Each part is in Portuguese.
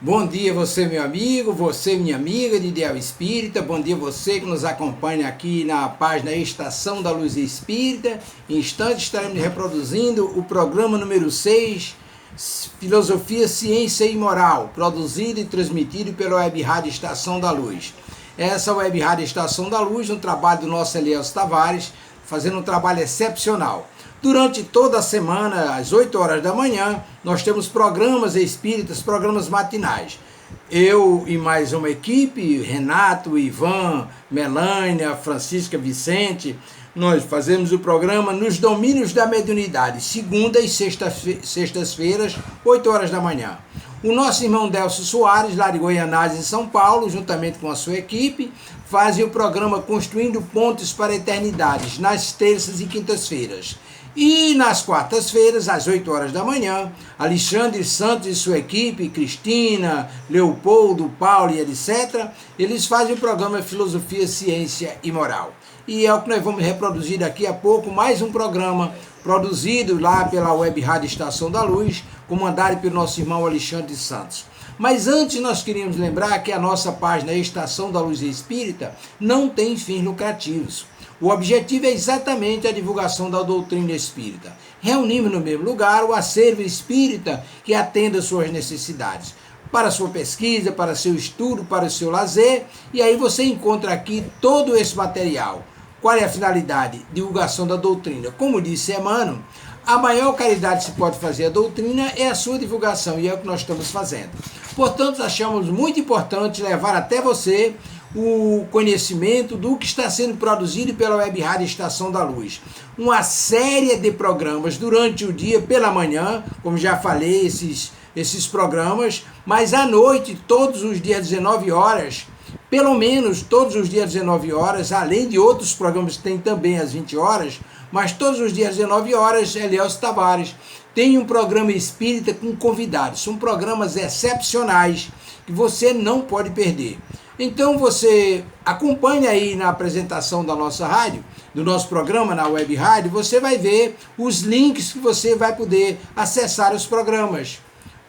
Bom dia você, meu amigo, você, minha amiga de Ideal Espírita. Bom dia você que nos acompanha aqui na página Estação da Luz Espírita. Em instantes estaremos reproduzindo o programa número 6, Filosofia, Ciência e Moral, produzido e transmitido pela Web Rádio Estação da Luz. Essa Web Rádio Estação da Luz, um trabalho do nosso Elielso Tavares, fazendo um trabalho excepcional. Durante toda a semana, às 8 horas da manhã, nós temos programas espíritas, programas matinais. Eu e mais uma equipe, Renato, Ivan, Melânia, Francisca, Vicente, nós fazemos o programa nos domínios da mediunidade, segunda e sextas-feiras, 8 horas da manhã. O nosso irmão Delcio Soares, lá de Goianás, em São Paulo, juntamente com a sua equipe, fazem o programa Construindo Pontes para a Eternidade, nas terças e quintas-feiras. E nas quartas-feiras, às 8 horas da manhã, Alexandre Santos e sua equipe, Cristina, Leopoldo, Paulo e etc., eles fazem o programa Filosofia, Ciência e Moral. E é o que nós vamos reproduzir daqui a pouco, mais um programa produzido lá pela Web Rádio Estação da Luz, comandado pelo nosso irmão Alexandre Santos. Mas antes nós queríamos lembrar que a nossa página Estação da Luz Espírita não tem fins lucrativos. O objetivo é exatamente a divulgação da doutrina espírita. Reunimos no mesmo lugar o acervo espírita que atenda às suas necessidades, para a sua pesquisa, para seu estudo, para o seu lazer, e aí você encontra aqui todo esse material. Qual é a finalidade? Divulgação da doutrina. Como disse Emmanuel, a maior caridade que se pode fazer à doutrina é a sua divulgação, e é o que nós estamos fazendo. Portanto, achamos muito importante levar até você o conhecimento do que está sendo produzido pela Web Rádio Estação da Luz. Uma série de programas durante o dia, pela manhã, como já falei, esses programas, mas à noite, todos os dias, 19 horas, pelo menos todos os dias, 19 horas, além de outros programas que tem também às 20 horas, mas todos os dias, 19 horas, Elielso Tavares tem um programa espírita com convidados. São programas excepcionais que você não pode perder. Então você acompanhe aí na apresentação da nossa rádio, do nosso programa na Web Rádio, você vai ver os links que você vai poder acessar os programas.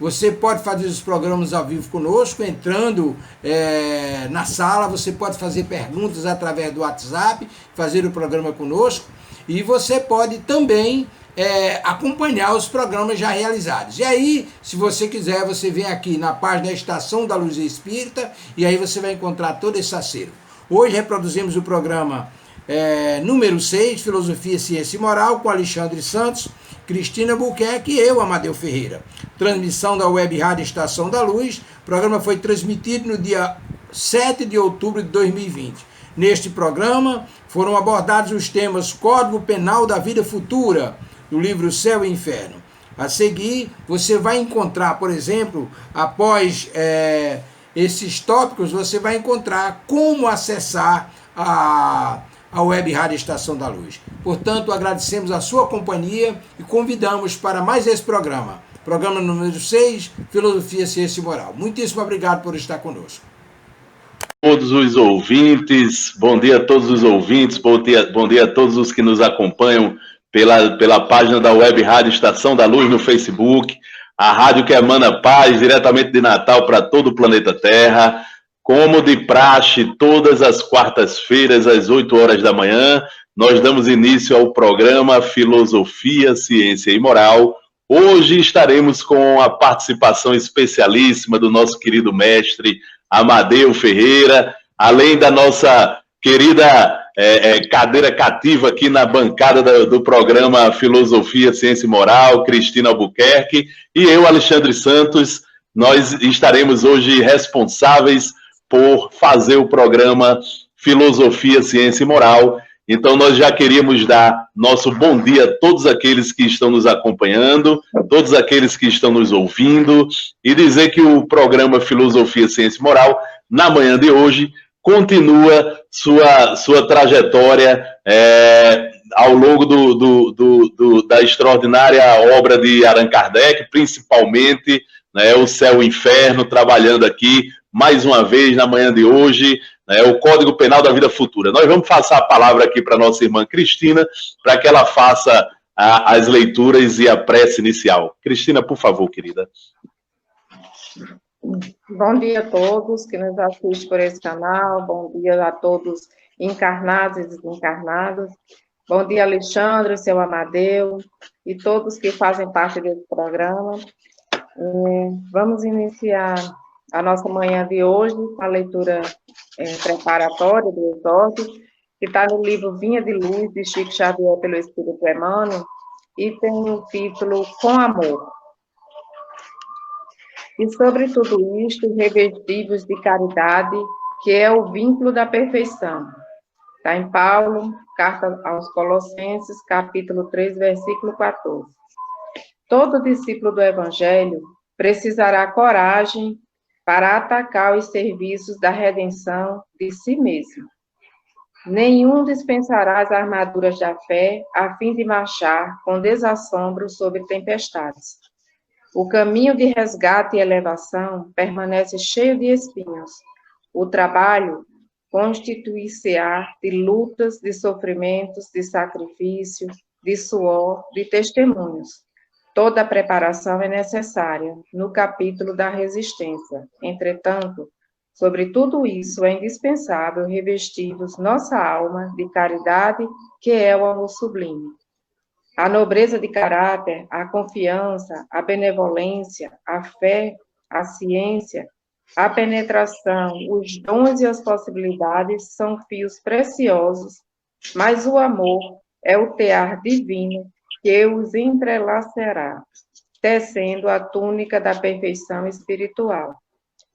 Você pode fazer os programas ao vivo conosco, entrando na sala, você pode fazer perguntas através do WhatsApp, fazer o programa conosco, e você pode também acompanhar os programas já realizados. E aí, se você quiser, você vem aqui na página Estação da Luz Espírita, e aí você vai encontrar todo esse acervo. Hoje reproduzimos o programa número 6, Filosofia, Ciência e Moral, com Alexandre Santos, Cristina Buquerque e eu, Amadeu Ferreira. Transmissão da Web Rádio Estação da Luz. O programa foi transmitido no dia 7 de outubro de 2020. Neste programa foram abordados os temas Código Penal da Vida Futura, do livro Céu e Inferno. A seguir, você vai encontrar, por exemplo, após esses tópicos, você vai encontrar como acessar a Web Rádio Estação da Luz. Portanto, agradecemos a sua companhia e convidamos para mais esse programa. Programa número 6, Filosofia, Ciência e Moral. Muitíssimo obrigado por estar conosco. Todos os ouvintes, bom dia a todos os ouvintes, bom dia a todos os que nos acompanham pela página da Web Rádio Estação da Luz no Facebook, a rádio que emana paz diretamente de Natal para todo o planeta Terra. Como de praxe, todas as quartas-feiras, às 8 horas da manhã, nós damos início ao programa Filosofia, Ciência e Moral. Hoje estaremos com a participação especialíssima do nosso querido mestre Amadeu Ferreira, além da nossa querida cadeira cativa aqui na bancada do programa Filosofia, Ciência e Moral, Cristina Albuquerque, e eu, Alexandre Santos. Nós estaremos hoje responsáveis por fazer o programa Filosofia, Ciência e Moral. Então, nós já queríamos dar nosso bom dia a todos aqueles que estão nos acompanhando, todos aqueles que estão nos ouvindo, e dizer que o programa Filosofia, Ciência e Moral, na manhã de hoje, continua sua trajetória ao longo da extraordinária obra de Allan Kardec, principalmente o Céu e Inferno, trabalhando aqui mais uma vez na manhã de hoje, o Código Penal da Vida Futura. Nós vamos passar a palavra aqui para a nossa irmã Cristina, para que ela faça as leituras e a prece inicial. Cristina, por favor, querida. Bom dia a todos que nos assistem por esse canal, bom dia a todos encarnados e desencarnados, bom dia Alexandre, seu Amadeu e todos que fazem parte desse programa. Vamos iniciar a nossa manhã de hoje com a leitura preparatória do exórdio, que está no livro Vinha de Luz, de Chico Xavier, pelo Espírito Emmanuel, e tem o título Com Amor. E sobre tudo isto, revestidos de caridade, que é o vínculo da perfeição. Está em Paulo, carta aos Colossenses, capítulo 3, versículo 14. Todo discípulo do Evangelho precisará coragem para atacar os serviços da redenção de si mesmo. Nenhum dispensará as armaduras da fé a fim de marchar com desassombro sobre tempestades. O caminho de resgate e elevação permanece cheio de espinhos. O trabalho constituir-se-á de lutas, de sofrimentos, de sacrifício, de suor, de testemunhos. Toda a preparação é necessária no capítulo da resistência. Entretanto, sobre tudo isso é indispensável revestirmos nossa alma de caridade, que é o amor sublime. A nobreza de caráter, a confiança, a benevolência, a fé, a ciência, a penetração, os dons e as possibilidades são fios preciosos, mas o amor é o tear divino que os entrelaçará, tecendo a túnica da perfeição espiritual.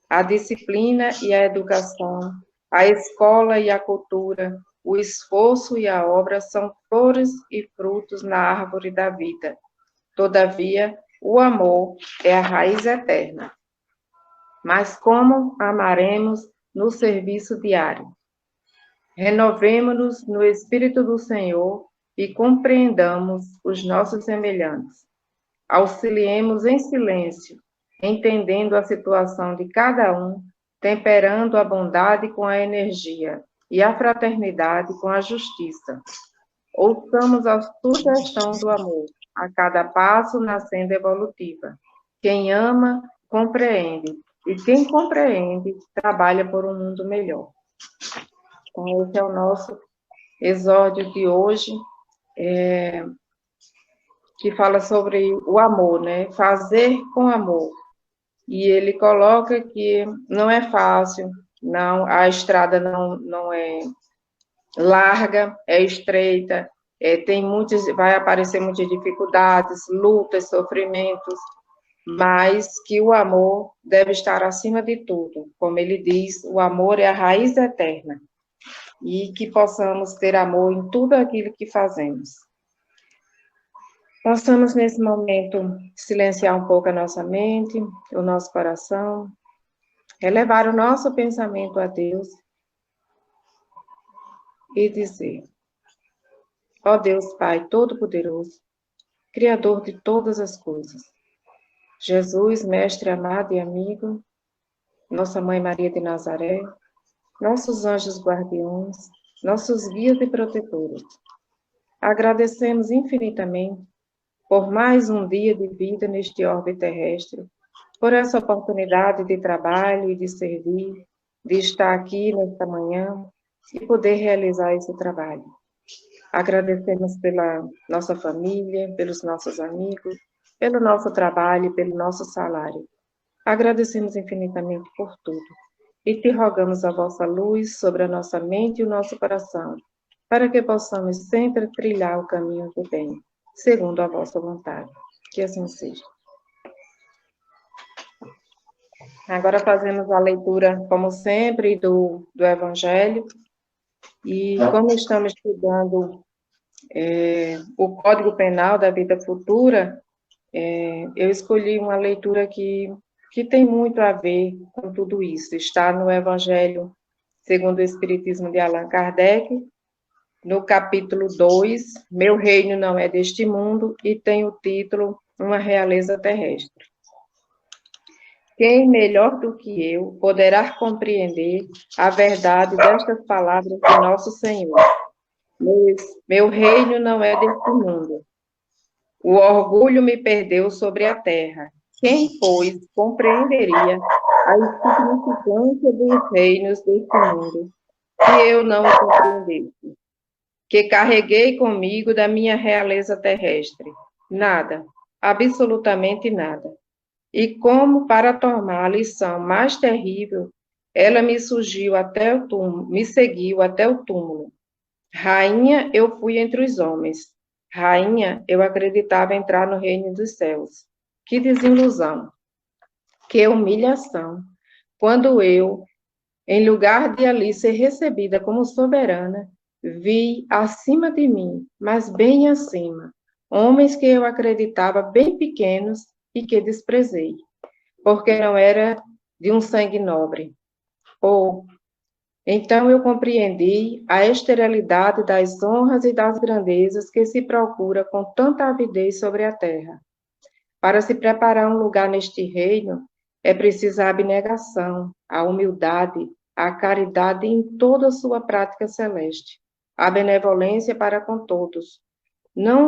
A disciplina e a educação, a escola e a cultura, o esforço e a obra são flores e frutos na árvore da vida. Todavia, o amor é a raiz eterna. Mas como amaremos no serviço diário? Renovemo-nos no Espírito do Senhor e compreendamos os nossos semelhantes. Auxiliemos em silêncio, entendendo a situação de cada um, temperando a bondade com a energia e a fraternidade com a justiça. Ouçamos a sugestão do amor, a cada passo na senda evolutiva. Quem ama, compreende, e quem compreende, trabalha por um mundo melhor. Então, esse é o nosso exórdio de hoje, que fala sobre o amor, né? Fazer com amor. E ele coloca que não é fácil, não, a estrada não é larga, é estreita, vai aparecer muitas dificuldades, lutas, sofrimentos, mas que o amor deve estar acima de tudo. Como ele diz, o amor é a raiz eterna, e que possamos ter amor em tudo aquilo que fazemos. Possamos, nesse momento, silenciar um pouco a nossa mente, o nosso coração, elevar o nosso pensamento a Deus e dizer: ó Deus Pai Todo-Poderoso, Criador de todas as coisas, Jesus, Mestre amado e amigo, Nossa Mãe Maria de Nazaré, nossos anjos guardiões, nossos guias e protetores, agradecemos infinitamente por mais um dia de vida neste orbe terrestre, por essa oportunidade de trabalho e de servir, de estar aqui nesta manhã e poder realizar esse trabalho. Agradecemos pela nossa família, pelos nossos amigos, pelo nosso trabalho e pelo nosso salário. Agradecemos infinitamente por tudo e te rogamos a vossa luz sobre a nossa mente e o nosso coração, para que possamos sempre trilhar o caminho do bem, segundo a vossa vontade. Que assim seja. Agora fazemos a leitura, como sempre, do Evangelho. E como estamos estudando o Código Penal da Vida Futura, eu escolhi uma leitura que tem muito a ver com tudo isso. Está no Evangelho segundo o Espiritismo de Allan Kardec, no capítulo 2, Meu Reino Não É Deste Mundo, e tem o título Uma Realeza Terrestre. Quem melhor do que eu poderá compreender a verdade destas palavras de nosso Senhor? Meu reino não é deste mundo. O orgulho me perdeu sobre a terra. Quem, pois, compreenderia a insignificância dos reinos deste mundo, que eu não o compreendesse, que carreguei comigo da minha realeza terrestre. Nada, absolutamente nada. E como para tornar a lição mais terrível, ela me surgiu até o túmulo, me seguiu até o túmulo. Rainha, eu fui entre os homens. Rainha, eu acreditava entrar no reino dos céus. Que desilusão, que humilhação, quando eu, em lugar de ali ser recebida como soberana, vi acima de mim, mas bem acima, homens que eu acreditava bem pequenos e que desprezei, porque não era de um sangue nobre. Então eu compreendi a esterilidade das honras e das grandezas que se procura com tanta avidez sobre a terra. Para se preparar um lugar neste reino, é preciso a abnegação, a humildade, a caridade em toda a sua prática celeste, a benevolência para com todos. Não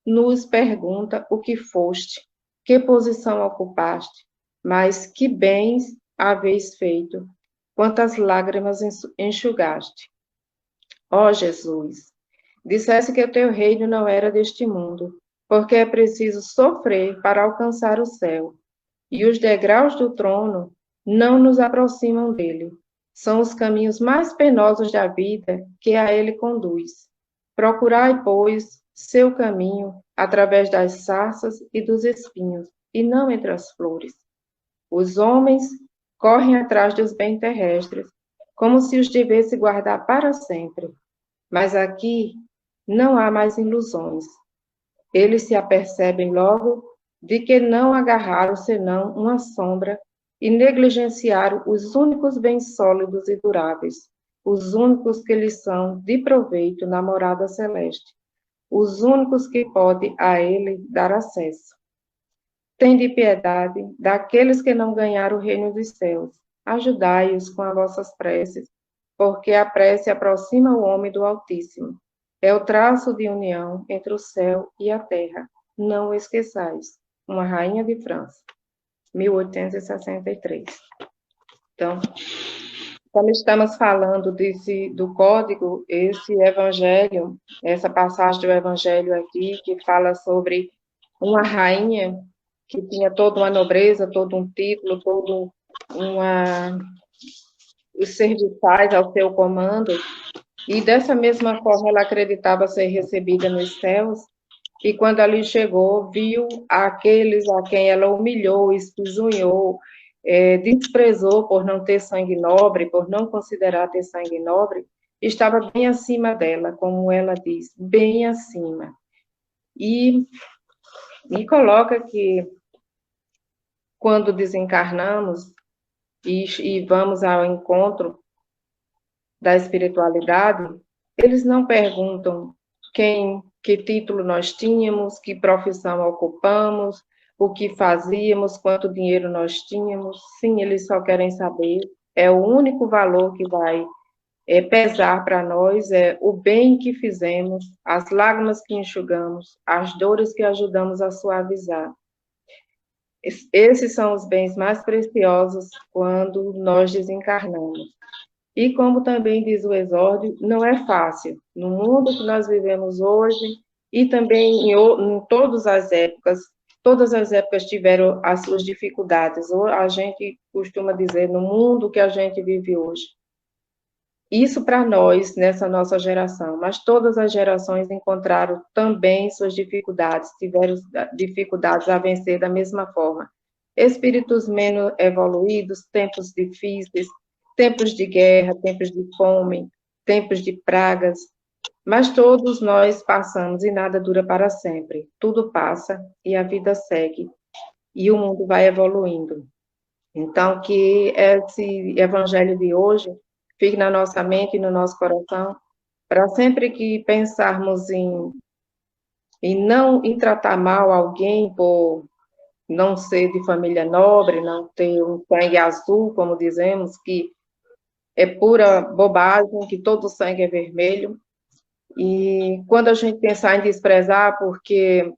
nos pergunta o que foste, que posição ocupaste, mas que bens haveis feito, quantas lágrimas enxugaste. Ó Jesus, dissesse que o teu reino não era deste mundo, porque é preciso sofrer para alcançar o céu, e os degraus do trono não nos aproximam dele. São os caminhos mais penosos da vida que a ele conduz. Procurai, pois, seu caminho através das sarças e dos espinhos, e não entre as flores. Os homens correm atrás dos bens terrestres, como se os devesse guardar para sempre. Mas aqui não há mais ilusões. Eles se apercebem logo de que não agarraram senão uma sombra e negligenciaram os únicos bens sólidos e duráveis, os únicos que lhes são de proveito na morada celeste, os únicos que podem a ele dar acesso. Tende piedade daqueles que não ganharam o reino dos céus. Ajudai-os com as vossas preces, porque a prece aproxima o homem do Altíssimo. É o traço de união entre o céu e a terra. Não o esqueçais. Uma rainha de França, 1863. Então, como estamos falando do código, esse evangelho, essa passagem do evangelho aqui, que fala sobre uma rainha que tinha toda uma nobreza, todo um título, os serviçais ao seu comando, e dessa mesma forma ela acreditava ser recebida nos céus, e quando ali chegou, viu aqueles a quem ela humilhou, espisunhou, desprezou por não ter sangue nobre, por não considerar ter sangue nobre, estava bem acima dela, como ela diz, bem acima. E coloca que quando desencarnamos e vamos ao encontro da espiritualidade, eles não perguntam que título nós tínhamos, que profissão ocupamos, o que fazíamos, quanto dinheiro nós tínhamos. Sim, eles só querem saber, é o único valor que vai pesar para nós, é o bem que fizemos, as lágrimas que enxugamos, as dores que ajudamos a suavizar. Esses são os bens mais preciosos quando nós desencarnamos. E como também diz o exórdio, não é fácil. No mundo que nós vivemos hoje, e também em todas as épocas tiveram as suas dificuldades. Ou a gente costuma dizer, no mundo que a gente vive hoje. Isso para nós, nessa nossa geração, mas todas as gerações encontraram também suas dificuldades, tiveram dificuldades a vencer da mesma forma. Espíritos menos evoluídos, tempos difíceis, tempos de guerra, tempos de fome, tempos de pragas, mas todos nós passamos e nada dura para sempre. Tudo passa e a vida segue, e o mundo vai evoluindo. Então, que esse evangelho de hoje fique na nossa mente e no nosso coração, para sempre que pensarmos em tratar mal alguém por não ser de família nobre, não ter um sangue azul, como dizemos, que é pura bobagem, que todo sangue é vermelho. E quando a gente pensar em desprezar porque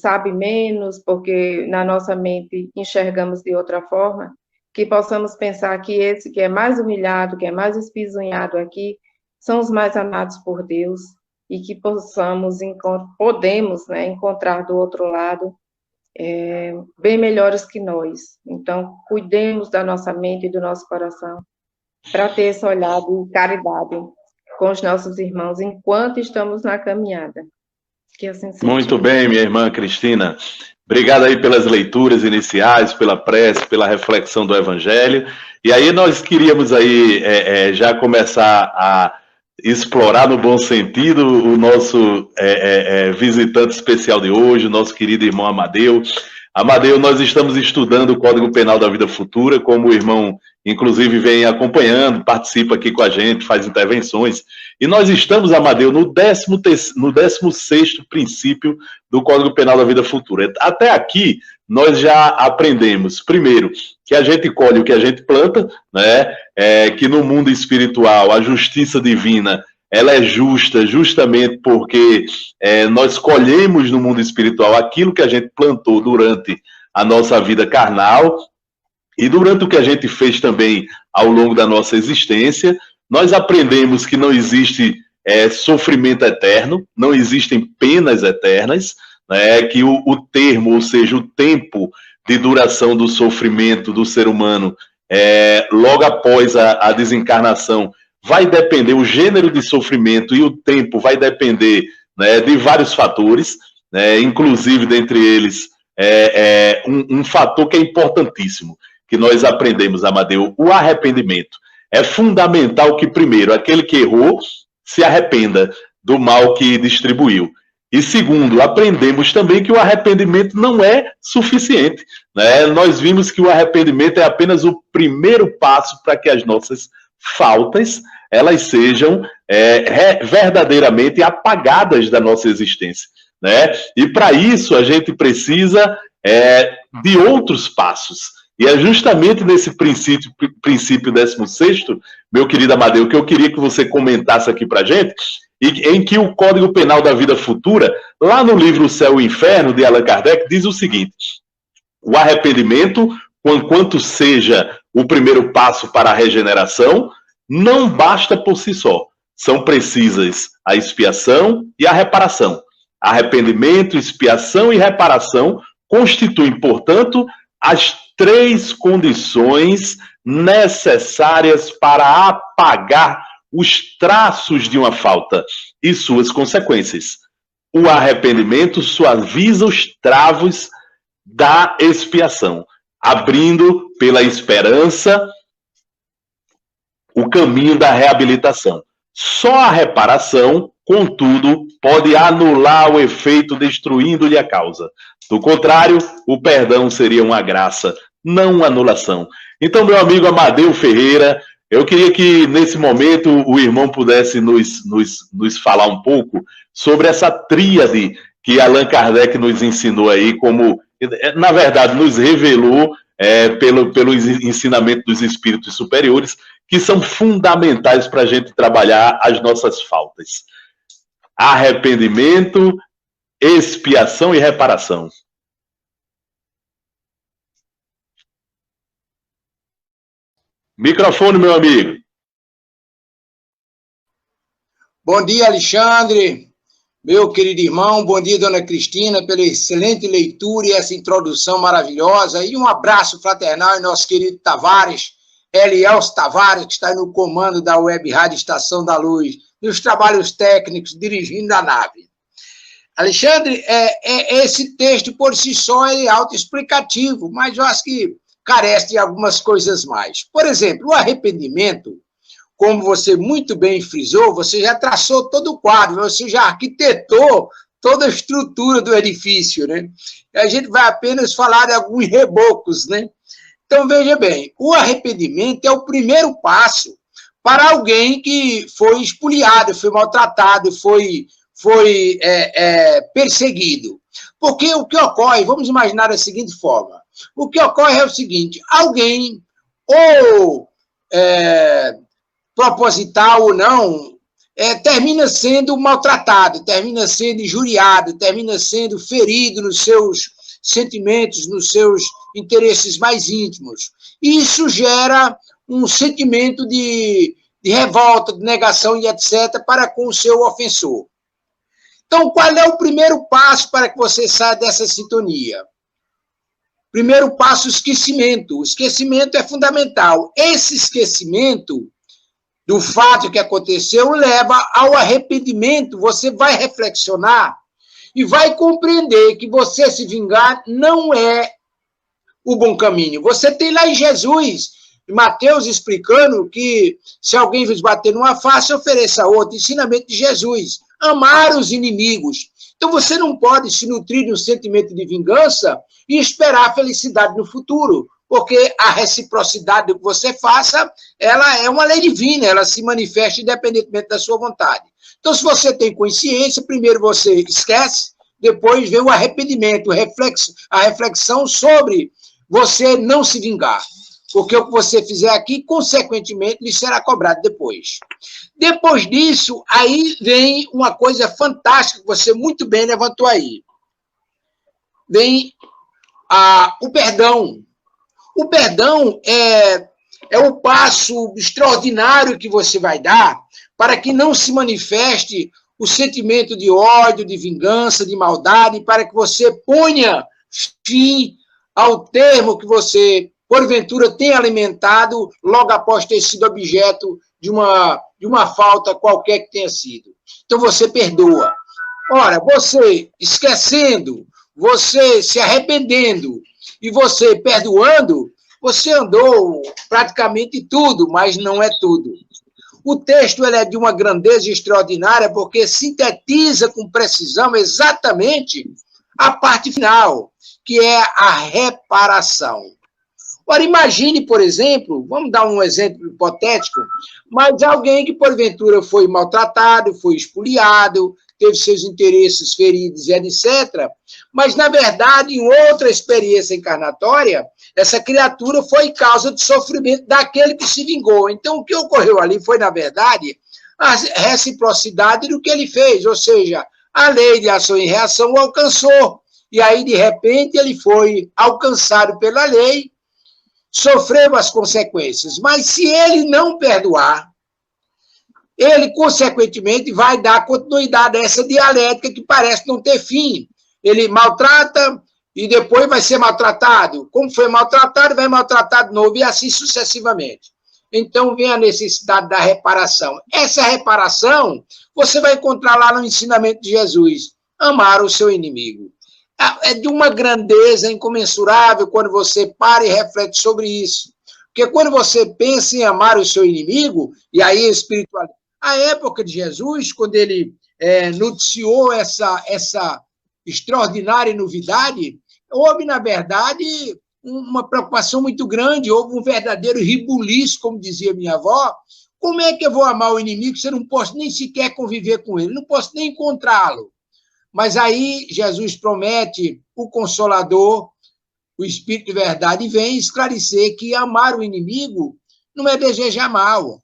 sabe menos, porque na nossa mente enxergamos de outra forma, que possamos pensar que esse que é mais humilhado, que é mais espisunhado aqui, são os mais amados por Deus, e que podemos, né, encontrar do outro lado bem melhores que nós. Então, cuidemos da nossa mente e do nosso coração, para ter esse olhar de caridade com os nossos irmãos, enquanto estamos na caminhada. Que assim seja. Muito bem, minha irmã Cristina. Obrigado aí pelas leituras iniciais, pela prece, pela reflexão do Evangelho. E aí nós queríamos aí já começar a explorar no bom sentido o nosso visitante especial de hoje, o nosso querido irmão Amadeu. Amadeu, nós estamos estudando o Código Penal da Vida Futura, como o irmão, inclusive, vem acompanhando, participa aqui com a gente, faz intervenções. E nós estamos, Amadeu, no 16º princípio do Código Penal da Vida Futura. Até aqui, nós já aprendemos, primeiro, que a gente colhe o que a gente planta, né? Que no mundo espiritual a justiça divina ela é justa justamente porque nós colhemos no mundo espiritual aquilo que a gente plantou durante a nossa vida carnal e durante o que a gente fez também ao longo da nossa existência. Nós aprendemos que não existe sofrimento eterno, não existem penas eternas, né, que o termo, ou seja, o tempo de duração do sofrimento do ser humano logo após a desencarnação vai depender, o gênero de sofrimento e o tempo vai depender, né, de vários fatores, né, inclusive dentre eles um fator que é importantíssimo, que nós aprendemos, Amadeu, o arrependimento. É fundamental que, primeiro, aquele que errou se arrependa do mal que distribuiu. E segundo, aprendemos também que o arrependimento não é suficiente, né? Nós vimos que o arrependimento é apenas o primeiro passo para que as nossas faltas elas sejam verdadeiramente apagadas da nossa existência, né? E para isso a gente precisa de outros passos. E é justamente nesse princípio 16º, meu querido Amadeu, que eu queria que você comentasse aqui para a gente, em que o Código Penal da Vida Futura, lá no livro O Céu e o Inferno, de Allan Kardec, diz o seguinte: o arrependimento, quanto seja o primeiro passo para a regeneração, não basta por si só. São precisas a expiação e a reparação. Arrependimento, expiação e reparação constituem, portanto, as 3 condições necessárias para apagar os traços de uma falta e suas consequências. O arrependimento suaviza os travos da expiação, abrindo pela esperança o caminho da reabilitação. Só a reparação, contudo, pode anular o efeito, destruindo-lhe a causa. Do contrário, o perdão seria uma graça, não uma anulação. Então, meu amigo Amadeu Ferreira, eu queria que, nesse momento, o irmão pudesse nos falar um pouco sobre essa tríade que Allan Kardec nos ensinou aí, como, na verdade, nos revelou pelo ensinamento dos espíritos superiores, que são fundamentais para a gente trabalhar as nossas faltas. Arrependimento, expiação e reparação. Microfone, meu amigo. Bom dia, Alexandre, meu querido irmão. Bom dia, dona Cristina, pela excelente leitura e essa introdução maravilhosa. E um abraço fraternal ao nosso querido Tavares, Elielso Tavares, que está no comando da Web Rádio Estação da Luz, nos trabalhos técnicos, dirigindo a nave. Alexandre, esse texto por si só é autoexplicativo, mas eu acho que carece de algumas coisas mais. Por exemplo, o arrependimento, como você muito bem frisou, você já traçou todo o quadro, você já arquitetou toda a estrutura do edifício, né? A gente vai apenas falar de alguns rebocos, né? Então, veja bem, o arrependimento é o primeiro passo para alguém que foi espoliado, foi maltratado, foi perseguido. Porque o que ocorre, vamos imaginar da seguinte forma, o que ocorre é o seguinte: alguém, ou proposital ou não, termina sendo maltratado, termina sendo injuriado, termina sendo ferido nos seus sentimentos, nos seus interesses mais íntimos. E isso gera um sentimento de revolta, de negação e etc. para com o seu ofensor. Então, qual é o primeiro passo para que você saia dessa sintonia? Primeiro passo, o esquecimento. O esquecimento é fundamental. Esse esquecimento do fato que aconteceu leva ao arrependimento. Você vai reflexionar e vai compreender que você se vingar não é o bom caminho. Você tem lá em Jesus, em Mateus, explicando que se alguém vos bater numa face, ofereça outra. Ensinamento de Jesus. Amar os inimigos. Então você não pode se nutrir de um sentimento de vingança e esperar felicidade no futuro, porque a reciprocidade do que você faça, ela é uma lei divina, ela se manifesta independentemente da sua vontade. Então, se você tem consciência, primeiro você esquece, depois vem o arrependimento, a reflexão sobre você não se vingar. Porque o que você fizer aqui, consequentemente, lhe será cobrado depois. Depois disso, aí vem uma coisa fantástica que você muito bem levantou aí. Vem o perdão. O perdão é o passo extraordinário que você vai dar para que não se manifeste o sentimento de ódio, de vingança, de maldade, para que você ponha fim ao termo que você, porventura, tem alimentado logo após ter sido objeto de uma falta qualquer que tenha sido. Então, você perdoa. Ora, você esquecendo, você se arrependendo e você perdoando, você andou praticamente tudo, mas não é tudo. O texto ele é de uma grandeza extraordinária porque sintetiza com precisão exatamente a parte final, que é a reparação. Ora, imagine, por exemplo, vamos dar um exemplo hipotético, mas alguém que, porventura, foi maltratado, foi espoliado, teve seus interesses feridos, etc. Mas, na verdade, em outra experiência encarnatória, essa criatura foi causa de sofrimento daquele que se vingou. Então, o que ocorreu ali foi, na verdade, a reciprocidade do que ele fez, ou seja, a lei de ação e reação o alcançou. E aí, de repente, ele foi alcançado pela lei, sofreu as consequências. Mas se ele não perdoar, ele, consequentemente, vai dar continuidade a essa dialética que parece não ter fim. Ele maltrata e depois vai ser maltratado. Como foi maltratado, vai maltratar de novo e assim sucessivamente. Então, vem a necessidade da reparação. Essa reparação, você vai encontrar lá no ensinamento de Jesus. Amar o seu inimigo. É de uma grandeza incomensurável quando você para e reflete sobre isso. Porque quando você pensa em amar o seu inimigo, e aí espiritualidade. A época de Jesus, quando ele noticiou essa extraordinária novidade, houve, na verdade, uma preocupação muito grande, houve um verdadeiro ribuliço, como dizia minha avó. Como é que eu vou amar o inimigo se eu não posso nem sequer conviver com ele, não posso nem encontrá-lo? Mas aí Jesus promete o Consolador, o Espírito de Verdade, e vem esclarecer que amar o inimigo não é desejar mal,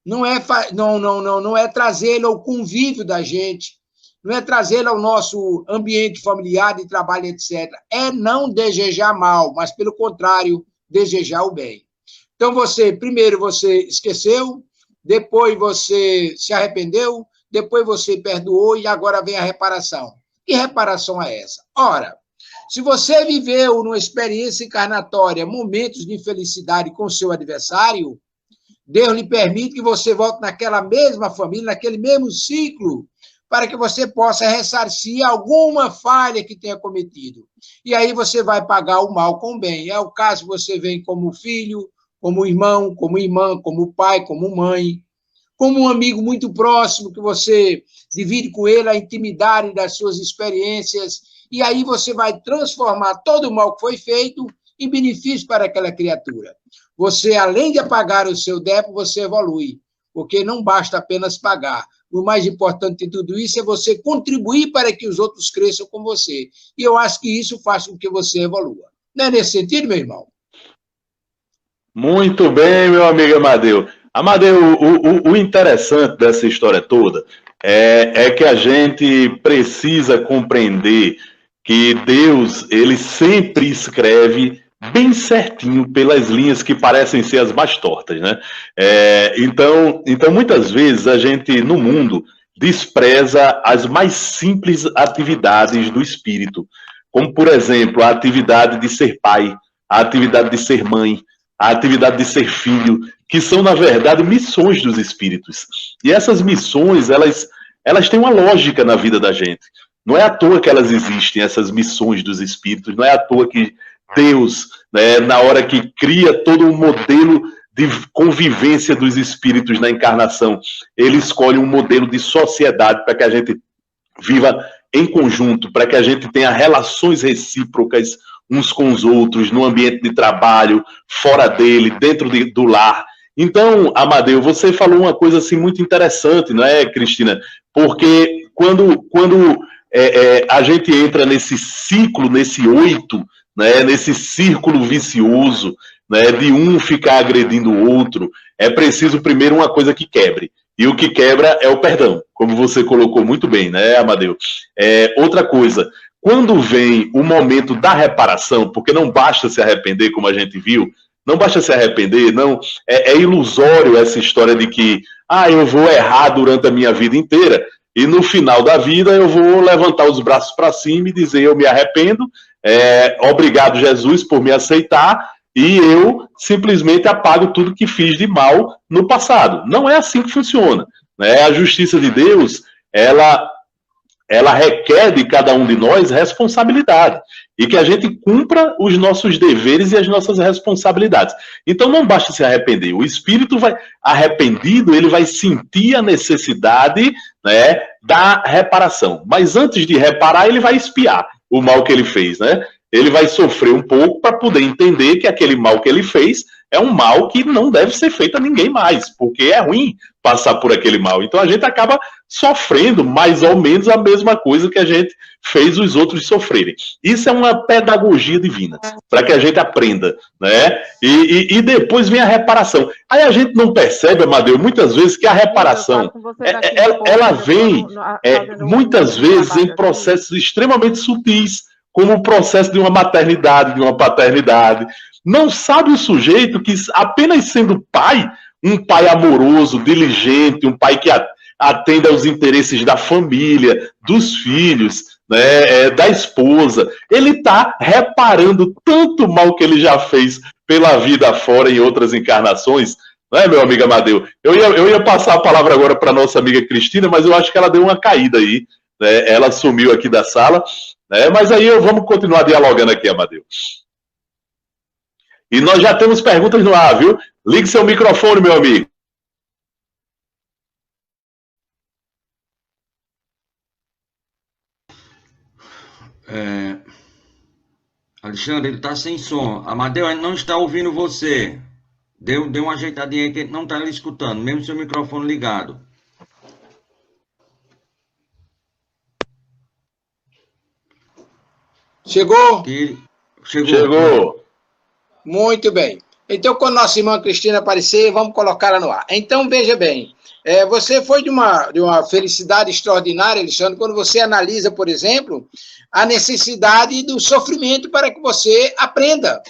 não é trazê-lo ao convívio da gente, não é trazê-lo ao nosso ambiente familiar, de trabalho, etc. É não desejar mal, mas, pelo contrário, desejar o bem. Então, primeiro você esqueceu, depois você se arrependeu, depois você perdoou e agora vem a reparação. Que reparação é essa? Ora, se você viveu numa experiência encarnatória momentos de infelicidade com seu adversário, Deus lhe permite que você volte naquela mesma família, naquele mesmo ciclo, para que você possa ressarcir alguma falha que tenha cometido. E aí você vai pagar o mal com o bem. É o caso que você vem como filho, como irmão, como irmã, como pai, como mãe, como um amigo muito próximo, que você divide com ele a intimidade das suas experiências, e aí você vai transformar todo o mal que foi feito em benefício para aquela criatura. Você, além de apagar o seu débito, você evolui, porque não basta apenas pagar. O mais importante de tudo isso é você contribuir para que os outros cresçam com você. E eu acho que isso faz com que você evolua. Não é nesse sentido, meu irmão? Muito bem, meu amigo Amadeu. Amadeu, o interessante dessa história toda é que a gente precisa compreender que Deus, ele sempre escreve bem certinho pelas linhas que parecem ser as mais tortas, né? Então, muitas vezes a gente, no mundo, despreza as mais simples atividades do espírito, como, por exemplo, a atividade de ser pai, a atividade de ser mãe, a atividade de ser filho, que são, na verdade, missões dos espíritos. E essas missões, elas têm uma lógica na vida da gente. Não é à toa que elas existem, essas missões dos espíritos. Não é à toa que Deus, né, na hora que cria todo um modelo de convivência dos espíritos na encarnação, ele escolhe um modelo de sociedade para que a gente viva em conjunto, para que a gente tenha relações recíprocas uns com os outros, no ambiente de trabalho, fora dele, dentro do lar. Então, Amadeu, você falou uma coisa assim muito interessante, não é, Cristina? Porque quando a gente entra nesse ciclo, nesse 8, né, nesse círculo vicioso, né, de um ficar agredindo o outro, é preciso primeiro uma coisa que quebre. E o que quebra é o perdão, como você colocou muito bem, né, Amadeu? Outra coisa, quando vem o momento da reparação, porque não basta se arrepender, como a gente viu, não basta se arrepender, não, é ilusório essa história de que eu vou errar durante a minha vida inteira e no final da vida eu vou levantar os braços para cima e dizer eu me arrependo, obrigado Jesus por me aceitar e eu simplesmente apago tudo que fiz de mal no passado. Não é assim que funciona, né? A justiça de Deus, ela requer de cada um de nós responsabilidade e que a gente cumpra os nossos deveres e as nossas responsabilidades. Então não basta se arrepender. O espírito arrependido, ele vai sentir a necessidade, né, da reparação. Mas antes de reparar, ele vai expiar o mal que ele fez, né? Ele vai sofrer um pouco para poder entender que aquele mal que ele fez é um mal que não deve ser feito a ninguém mais, porque é ruim passar por aquele mal. Então a gente acaba sofrendo mais ou menos a mesma coisa que a gente fez os outros sofrerem. Isso é uma pedagogia divina, para que a gente aprenda, né? E depois vem a reparação. Aí a gente não percebe, Amadeu, muitas vezes que a reparação, ela vem muitas vezes em processos extremamente sutis, como o processo de uma maternidade, de uma paternidade. Não sabe o sujeito que apenas sendo pai, um pai amoroso, diligente, um pai que atende aos interesses da família, dos filhos, né, da esposa, ele está reparando tanto mal que ele já fez pela vida fora em outras encarnações, não é, meu amigo Amadeu? Eu ia passar a palavra agora para nossa amiga Cristina, mas eu acho que ela deu uma caída aí, né? Ela sumiu aqui da sala, né? Mas aí vamos continuar dialogando aqui, Amadeu. E nós já temos perguntas no ar, viu? Ligue seu microfone, meu amigo. Alexandre, ele está sem som. Amadeu, a gente não está ouvindo você. Dê uma ajeitadinha aí que a gente não está lhe escutando, mesmo seu microfone ligado. Chegou? Chegou. Muito bem. Então, quando nossa irmã Cristina aparecer, vamos colocá-la no ar. Então, veja bem, você foi de uma felicidade extraordinária, Alexandre, quando você analisa, por exemplo, a necessidade do sofrimento para que você aprenda.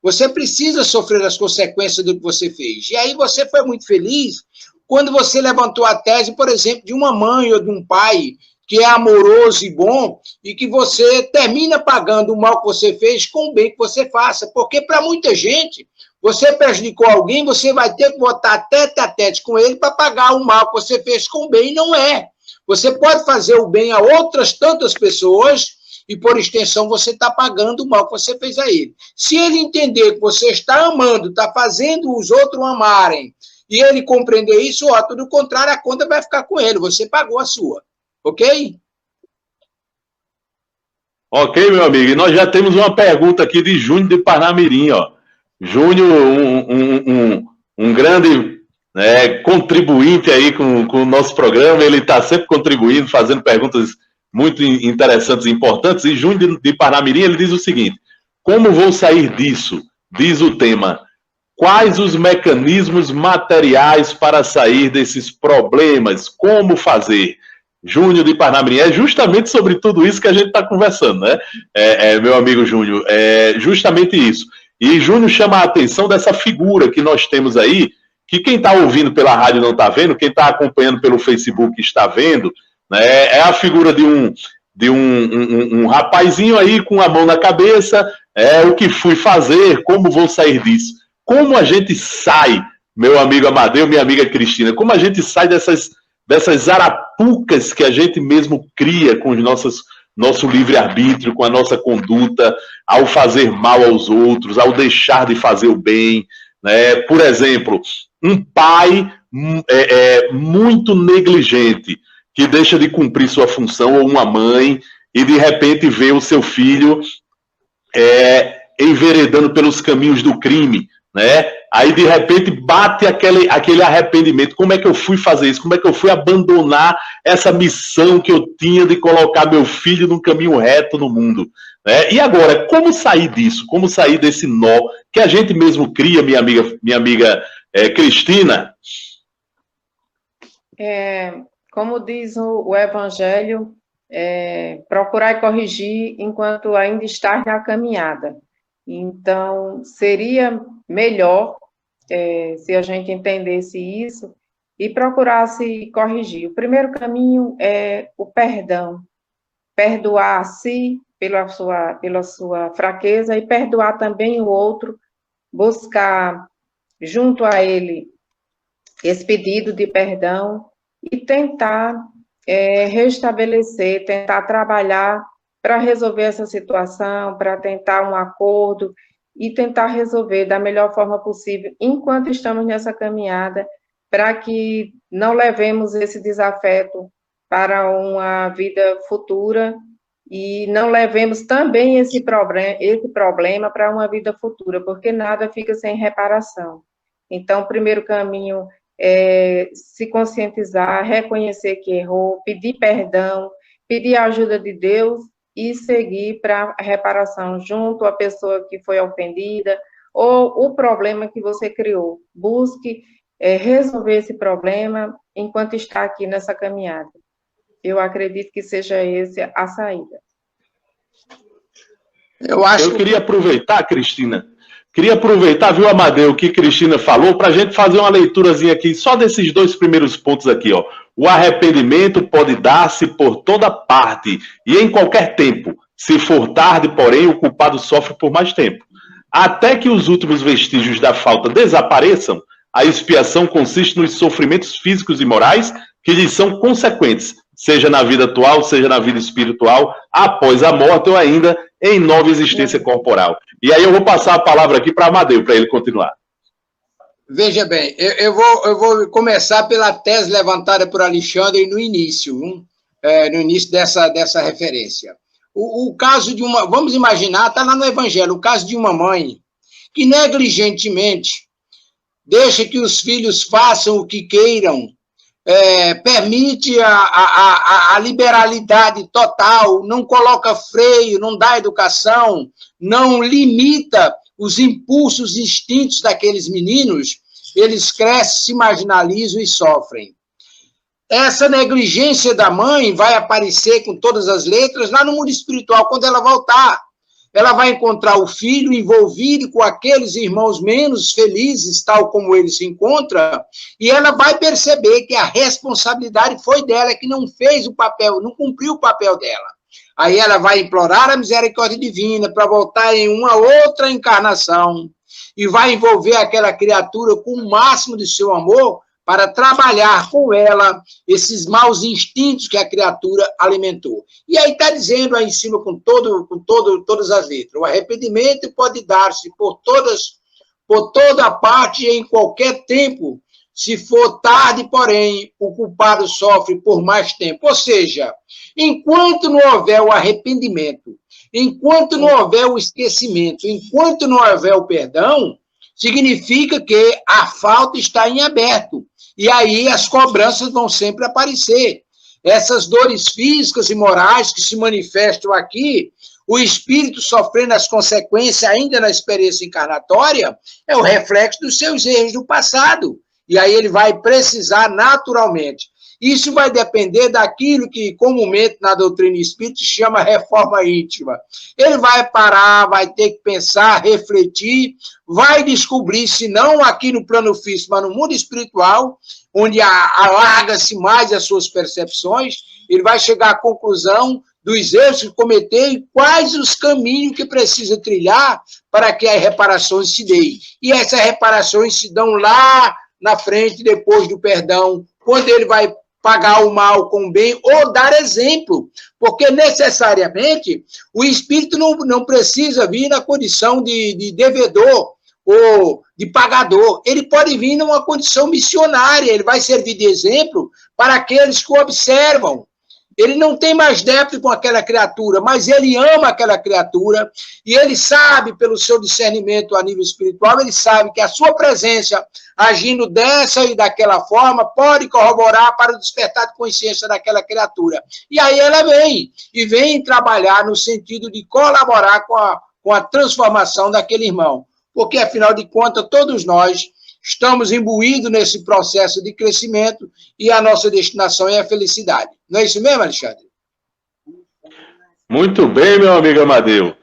Você precisa sofrer as consequências do que você fez. E aí você foi muito feliz quando você levantou a tese, por exemplo, de uma mãe ou de um pai que é amoroso e bom, e que você termina pagando o mal que você fez com o bem que você faça. Porque para muita gente, você prejudicou alguém, você vai ter que botar tete a tete com ele para pagar o mal que você fez com o bem. Não é. Você pode fazer o bem a outras tantas pessoas e, por extensão, você está pagando o mal que você fez a ele. Se ele entender que você está amando, está fazendo os outros amarem, e ele compreender isso, tudo contrário, a conta vai ficar com ele. Você pagou a sua. Ok? Ok, meu amigo. E nós já temos uma pergunta aqui de Júnior de Parnamirim, ó. Júnior, um grande, né, contribuinte aí com o nosso programa. Ele está sempre contribuindo, fazendo perguntas muito interessantes e importantes. E Júnior de Parnamirim, ele diz o seguinte: como vou sair disso? Diz o tema. Quais os mecanismos materiais para sair desses problemas? Como fazer? Júnior de Parnamirim, é justamente sobre tudo isso que a gente está conversando, né? Meu amigo Júnior, é justamente isso. E Júnior chama a atenção dessa figura que nós temos aí, que quem está ouvindo pela rádio não está vendo, quem está acompanhando pelo Facebook está vendo, né? É a figura de um rapazinho aí com a mão na cabeça, o que fui fazer, como vou sair disso? Como a gente sai, meu amigo Amadeu, minha amiga Cristina, como a gente sai dessas arapucas que a gente mesmo cria com os nosso livre-arbítrio, com a nossa conduta, ao fazer mal aos outros, ao deixar de fazer o bem, né? Por exemplo, um pai muito negligente, que deixa de cumprir sua função, ou uma mãe, e de repente vê o seu filho enveredando pelos caminhos do crime, né? Aí de repente bate aquele arrependimento. Como é que eu fui fazer isso? Como é que eu fui abandonar essa missão que eu tinha de colocar meu filho num caminho reto no mundo, né? E agora, como sair disso? Como sair desse nó que a gente mesmo cria, minha amiga Cristina? Como diz o Evangelho, procurar e corrigir enquanto ainda está na caminhada. Então, seria melhor se a gente entendesse isso e procurasse corrigir. O primeiro caminho é o perdão. Perdoar a si pela sua fraqueza e perdoar também o outro, buscar junto a ele esse pedido de perdão e tentar restabelecer, tentar trabalhar para resolver essa situação, para tentar um acordo e tentar resolver da melhor forma possível enquanto estamos nessa caminhada, para que não levemos esse desafeto para uma vida futura e não levemos também esse problema para uma vida futura, porque nada fica sem reparação. Então, o primeiro caminho é se conscientizar, reconhecer que errou, pedir perdão, pedir a ajuda de Deus e seguir para a reparação junto à pessoa que foi ofendida ou o problema que você criou. Busque resolver esse problema enquanto está aqui nessa caminhada. Eu acredito que seja essa a saída. Eu queria aproveitar, Cristina, viu, Amadeu, o que Cristina falou, para a gente fazer uma leiturazinha aqui, só desses 2 primeiros pontos aqui, ó. O arrependimento pode dar-se por toda parte e em qualquer tempo. Se for tarde, porém, o culpado sofre por mais tempo. Até que os últimos vestígios da falta desapareçam, a expiação consiste nos sofrimentos físicos e morais que lhes são consequentes, seja na vida atual, seja na vida espiritual, após a morte ou ainda em nova existência corporal. E aí eu vou passar a palavra aqui para Amadeu, para ele continuar. Veja bem, eu vou começar pela tese levantada por Alexandre no início dessa referência. O caso de uma, vamos imaginar, está lá no Evangelho, o caso de uma mãe que negligentemente deixa que os filhos façam o que queiram, permite a liberalidade total, não coloca freio, não dá educação, não limita os impulsos instintos daqueles meninos, eles crescem, se marginalizam e sofrem. Essa negligência da mãe vai aparecer com todas as letras lá no mundo espiritual, quando ela voltar. Ela vai encontrar o filho envolvido com aqueles irmãos menos felizes, tal como ele se encontra, e ela vai perceber que a responsabilidade foi dela, que não fez o papel, não cumpriu o papel dela. Aí ela vai implorar a misericórdia divina para voltar em uma outra encarnação e vai envolver aquela criatura com o máximo de seu amor para trabalhar com ela esses maus instintos que a criatura alimentou. E aí está dizendo aí em cima com todas as letras, o arrependimento pode dar-se por toda parte e em qualquer tempo. Se for tarde, porém, o culpado sofre por mais tempo. Ou seja, enquanto não houver o arrependimento, enquanto não houver o esquecimento, enquanto não houver o perdão, significa que a falta está em aberto. E aí as cobranças vão sempre aparecer. Essas dores físicas e morais que se manifestam aqui, o espírito sofrendo as consequências ainda na experiência encarnatória, é o reflexo dos seus erros do passado. E aí ele vai precisar naturalmente. Isso vai depender daquilo que comumente na doutrina espírita se chama reforma íntima. Ele vai parar, vai ter que pensar, refletir, vai descobrir, se não aqui no plano físico, mas no mundo espiritual, onde alarga-se mais as suas percepções, ele vai chegar à conclusão dos erros que cometeu e quais os caminhos que precisa trilhar para que as reparações se deem. E essas reparações se dão lá na frente, depois do perdão, quando ele vai pagar o mal com o bem ou dar exemplo, porque necessariamente o espírito não precisa vir na condição de devedor ou de pagador, ele pode vir numa condição missionária, ele vai servir de exemplo para aqueles que o observam. Ele não tem mais débito com aquela criatura, mas ele ama aquela criatura e ele sabe, pelo seu discernimento a nível espiritual, ele sabe que a sua presença, agindo dessa e daquela forma, pode corroborar para o despertar de consciência daquela criatura. E aí ela vem trabalhar no sentido de colaborar com a transformação daquele irmão. Porque, afinal de contas, todos nós estamos imbuídos nesse processo de crescimento e a nossa destinação é a felicidade. Não é isso mesmo, Alexandre? Muito bem, meu amigo Amadeu.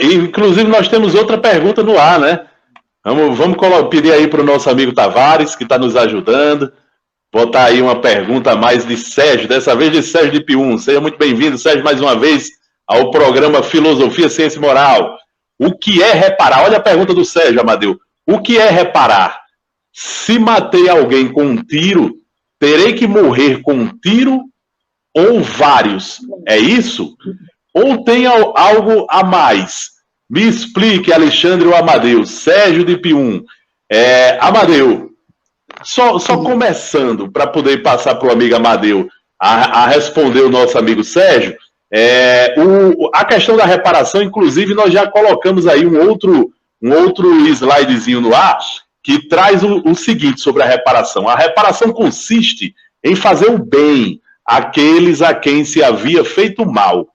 Inclusive, nós temos outra pergunta no ar, né? Vamos pedir aí para o nosso amigo Tavares, que está nos ajudando, botar aí uma pergunta a mais de Sérgio, dessa vez de Sérgio de Pium. Seja muito bem-vindo, Sérgio, mais uma vez ao programa Filosofia, Ciência e Moral. O que é reparar? Olha a pergunta do Sérgio, Amadeu. O que é reparar? Se matei alguém com um tiro, terei que morrer com um tiro ou vários? É isso? Ou tem algo a mais? Me explique, Alexandre ou Amadeu. Sérgio de Pium. Amadeu, só começando, para poder passar para o amigo Amadeu a responder o nosso amigo Sérgio, a questão da reparação, inclusive, nós já colocamos aí um outro slidezinho no ar, que traz o seguinte sobre a reparação. A reparação consiste em fazer o bem àqueles a quem se havia feito mal.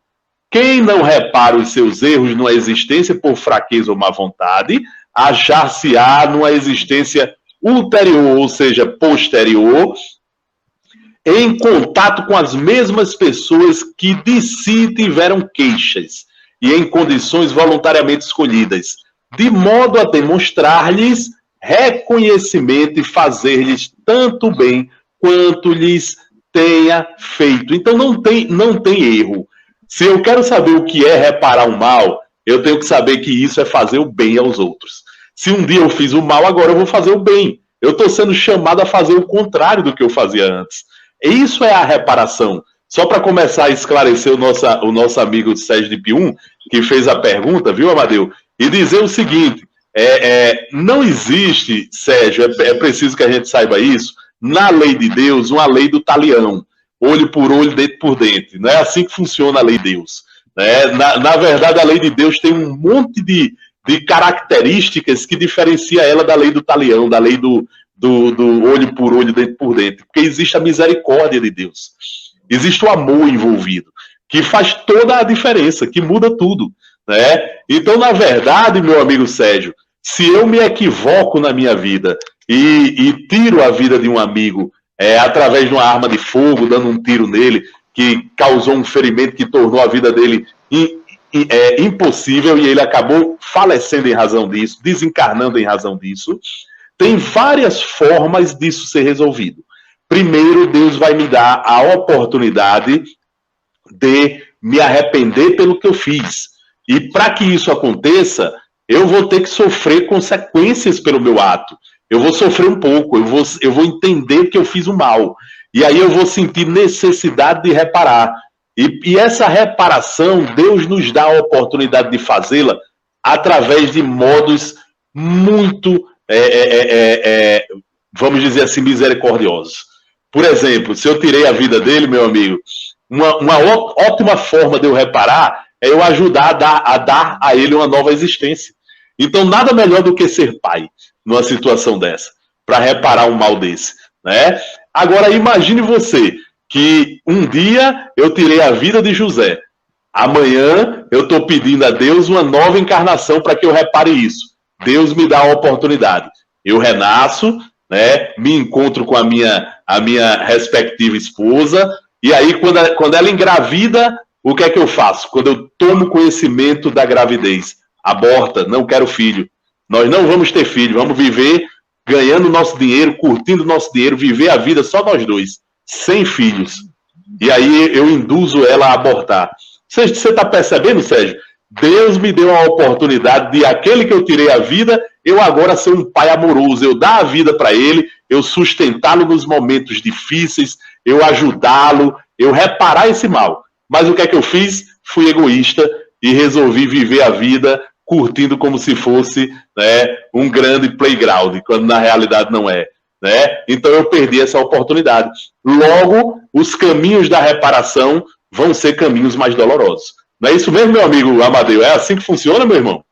Quem não repara os seus erros numa existência por fraqueza ou má vontade, achar-se-á numa existência ulterior, ou seja, posterior, em contato com as mesmas pessoas que de si tiveram queixas e em condições voluntariamente escolhidas, de modo a demonstrar-lhes reconhecimento e fazer-lhes tanto bem quanto lhes tenha feito. Então não tem erro. Se eu quero saber o que é reparar o mal, eu tenho que saber que isso é fazer o bem aos outros. Se um dia eu fiz o mal, agora eu vou fazer o bem. Eu estou sendo chamado a fazer o contrário do que eu fazia antes. Isso é a reparação. Só para começar a esclarecer o nosso amigo Sérgio de Pium, que fez a pergunta, viu, Amadeu? E dizer o seguinte, não existe, Sérgio, é preciso que a gente saiba isso, na lei de Deus, uma lei do talião, olho por olho, dente por dente. Não é assim que funciona a lei de Deus. Né? Na verdade, a lei de Deus tem um monte de características que diferencia ela da lei do talião, da lei do olho por olho, dente por dente. Porque existe a misericórdia de Deus. Existe o amor envolvido, que faz toda a diferença, que muda tudo. Né? Então, na verdade, meu amigo Sérgio, se eu me equivoco na minha vida e tiro a vida de um amigo através de uma arma de fogo, dando um tiro nele, que causou um ferimento que tornou a vida dele impossível e ele acabou falecendo em razão disso, desencarnando em razão disso, tem várias formas disso ser resolvido. Primeiro, Deus vai me dar a oportunidade de me arrepender pelo que eu fiz. E para que isso aconteça, eu vou ter que sofrer consequências pelo meu ato. Eu vou sofrer um pouco, eu vou entender que eu fiz o mal. E aí eu vou sentir necessidade de reparar. E essa reparação, Deus nos dá a oportunidade de fazê-la através de modos muito, vamos dizer assim, misericordiosos. Por exemplo, se eu tirei a vida dele, meu amigo, uma ótima forma de eu reparar é eu ajudar a dar a ele uma nova existência. Então, nada melhor do que ser pai numa situação dessa, para reparar um mal desse. Né? Agora, imagine você que um dia eu tirei a vida de José. Amanhã eu estou pedindo a Deus uma nova encarnação para que eu repare isso. Deus me dá a oportunidade. Eu renasço, né, me encontro com a minha respectiva esposa, e aí quando ela engravida, o que é que eu faço? Quando eu tomo conhecimento da gravidez, aborta, não quero filho. Nós não vamos ter filho, vamos viver ganhando nosso dinheiro, curtindo nosso dinheiro, viver a vida só nós dois, sem filhos. E aí eu induzo ela a abortar. Você está percebendo, Sérgio? Deus me deu a oportunidade de aquele que eu tirei a vida, eu agora ser um pai amoroso, eu dar a vida para ele, eu sustentá-lo nos momentos difíceis, eu ajudá-lo, eu reparar esse mal. Mas o que é que eu fiz? Fui egoísta e resolvi viver a vida curtindo como se fosse, né, um grande playground, quando na realidade não é. Né? Então eu perdi essa oportunidade. Logo, os caminhos da reparação vão ser caminhos mais dolorosos. Não é isso mesmo, meu amigo Amadeu? É assim que funciona, meu irmão?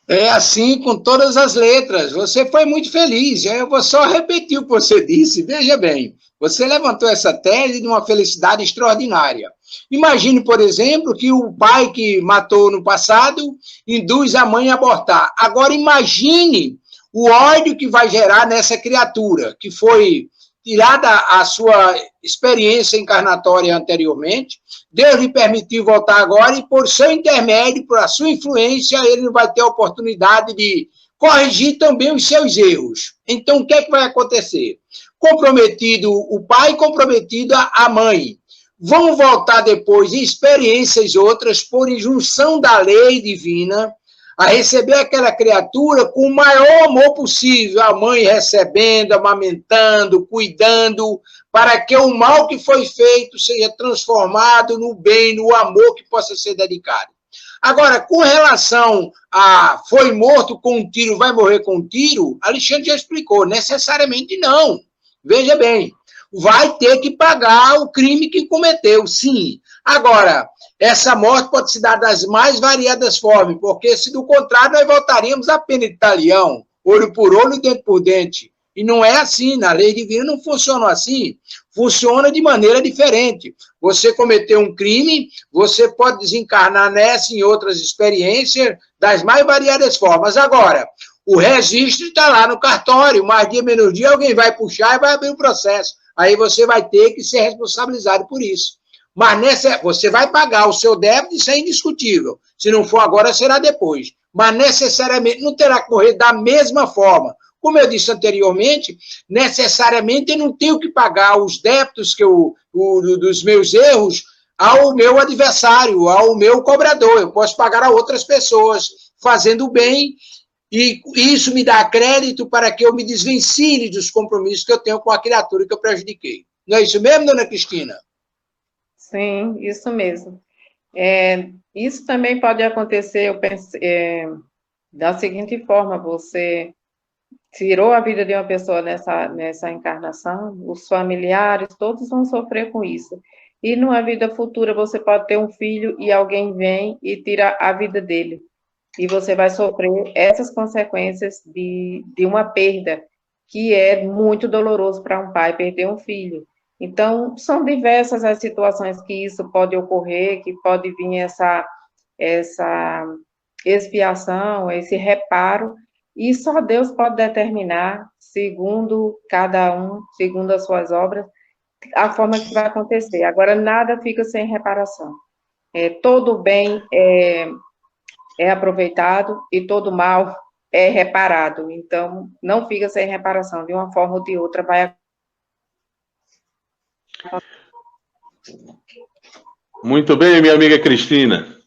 É assim com todas as letras. Você foi muito feliz. Eu vou só repetir o que você disse. Veja bem, você levantou essa tese de uma felicidade extraordinária. Imagine, por exemplo, que o pai que matou no passado induz a mãe a abortar. Agora imagine o ódio que vai gerar nessa criatura, que foi tirada a sua experiência encarnatória anteriormente, Deus lhe permitiu voltar agora e, por seu intermédio, por a sua influência, ele vai ter a oportunidade de corrigir também os seus erros. Então, o que é que vai acontecer? Comprometido o pai, comprometida a mãe. Vão voltar depois em experiências outras, por injunção da lei divina, a receber aquela criatura com o maior amor possível, a mãe recebendo, amamentando, cuidando, para que o mal que foi feito seja transformado no bem, no amor que possa ser dedicado. Agora, com relação a foi morto com um tiro, vai morrer com um tiro, Alexandre já explicou, necessariamente não. Veja bem, vai ter que pagar o crime que cometeu, sim. Agora, essa morte pode se dar das mais variadas formas, porque se do contrário nós voltaríamos à pena de talião, olho por olho, dente por dente. E não é assim, na lei divina não funciona assim, funciona de maneira diferente. Você cometeu um crime, você pode desencarnar nessa e em outras experiências das mais variadas formas. Agora, o registro está lá no cartório, mais dia, menos dia, alguém vai puxar e vai abrir o processo. Aí você vai ter que ser responsabilizado por isso. Mas você vai pagar o seu débito, isso é indiscutível. Se não for agora, será depois. Mas necessariamente não terá que morrer da mesma forma. Como eu disse anteriormente, necessariamente eu não tenho que pagar os débitos dos meus erros ao meu adversário, ao meu cobrador. Eu posso pagar a outras pessoas, fazendo o bem, e isso me dá crédito para que eu me desvencilhe dos compromissos que eu tenho com a criatura que eu prejudiquei. Não é isso mesmo, dona Cristina? Sim, isso mesmo. Isso também pode acontecer, eu penso, da seguinte forma: você tirou a vida de uma pessoa nessa encarnação, os familiares, todos vão sofrer com isso. E numa vida futura você pode ter um filho e alguém vem e tira a vida dele. E você vai sofrer essas consequências de uma perda, que é muito doloroso para um pai perder um filho. Então, são diversas as situações que isso pode ocorrer, que pode vir essa expiação, esse reparo, e só Deus pode determinar, segundo cada um, segundo as suas obras, a forma que vai acontecer. Agora, nada fica sem reparação. Todo bem é aproveitado e todo mal é reparado. Então, não fica sem reparação. De uma forma ou de outra, vai. Muito bem, minha amiga Cristina.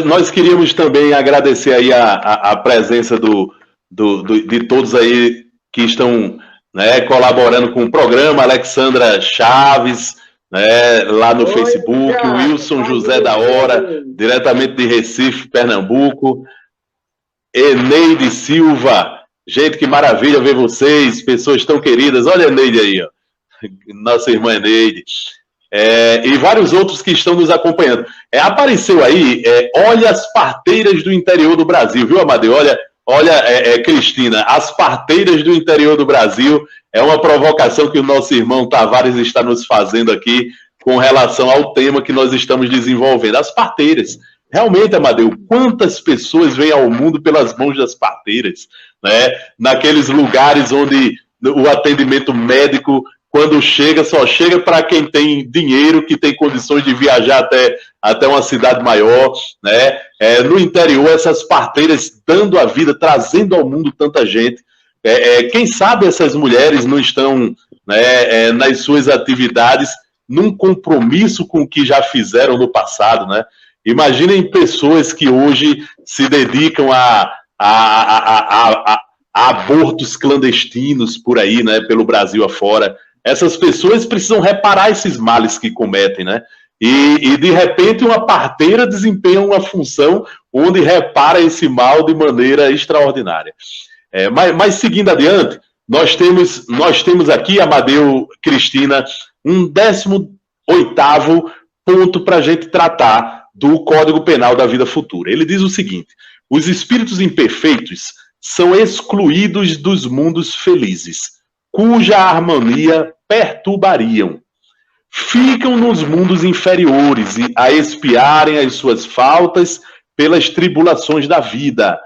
Nós queríamos também agradecer aí a presença de todos aí que estão, né, colaborando com o programa. Alexandra Chaves, né, lá no Facebook, o Wilson José da Hora, diretamente de Recife, Pernambuco. Eneide Silva, gente, que maravilha ver vocês, pessoas tão queridas. Olha a Eneide aí, ó. Nossa irmã Eneide. E vários outros que estão nos acompanhando. Apareceu aí, olha as parteiras do interior do Brasil, viu, Amadeu? Olha, Cristina, as parteiras do interior do Brasil é uma provocação que o nosso irmão Tavares está nos fazendo aqui com relação ao tema que nós estamos desenvolvendo, as parteiras. Realmente, Amadeu, quantas pessoas vêm ao mundo pelas mãos das parteiras, né? Naqueles lugares onde o atendimento médico, quando chega, só chega para quem tem dinheiro, que tem condições de viajar até uma cidade maior, né? No interior, essas parteiras dando a vida, trazendo ao mundo tanta gente. Quem sabe essas mulheres não estão, né, nas suas atividades num compromisso com o que já fizeram no passado, né? Imaginem pessoas que hoje se dedicam a abortos clandestinos por aí, né, pelo Brasil afora. Essas pessoas precisam reparar esses males que cometem, né? E de repente uma parteira desempenha uma função onde repara esse mal de maneira extraordinária. Mas seguindo adiante, nós temos aqui, Amadeu, Cristina, um 18º ponto para a gente tratar do Código Penal da Vida Futura. Ele diz o seguinte: os espíritos imperfeitos são excluídos dos mundos felizes, cuja harmonia perturbariam. Ficam nos mundos inferiores a expiarem as suas faltas pelas tribulações da vida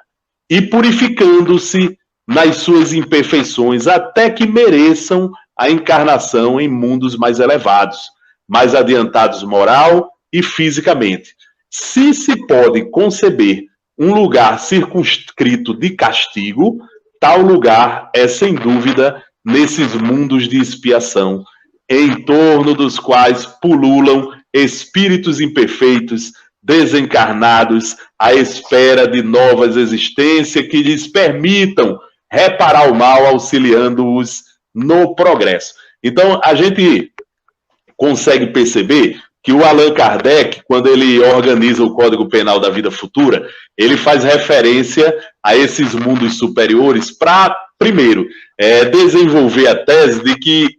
e purificando-se nas suas imperfeições até que mereçam a encarnação em mundos mais elevados, mais adiantados moral e fisicamente. Se pode conceber um lugar circunscrito de castigo, tal lugar é, sem dúvida, nesses mundos de expiação, em torno dos quais pululam espíritos imperfeitos, desencarnados, à espera de novas existências que lhes permitam reparar o mal, auxiliando-os no progresso. Então, a gente consegue perceber que o Allan Kardec, quando ele organiza o Código Penal da Vida Futura, ele faz referência a esses mundos superiores para, primeiro, desenvolver a tese de que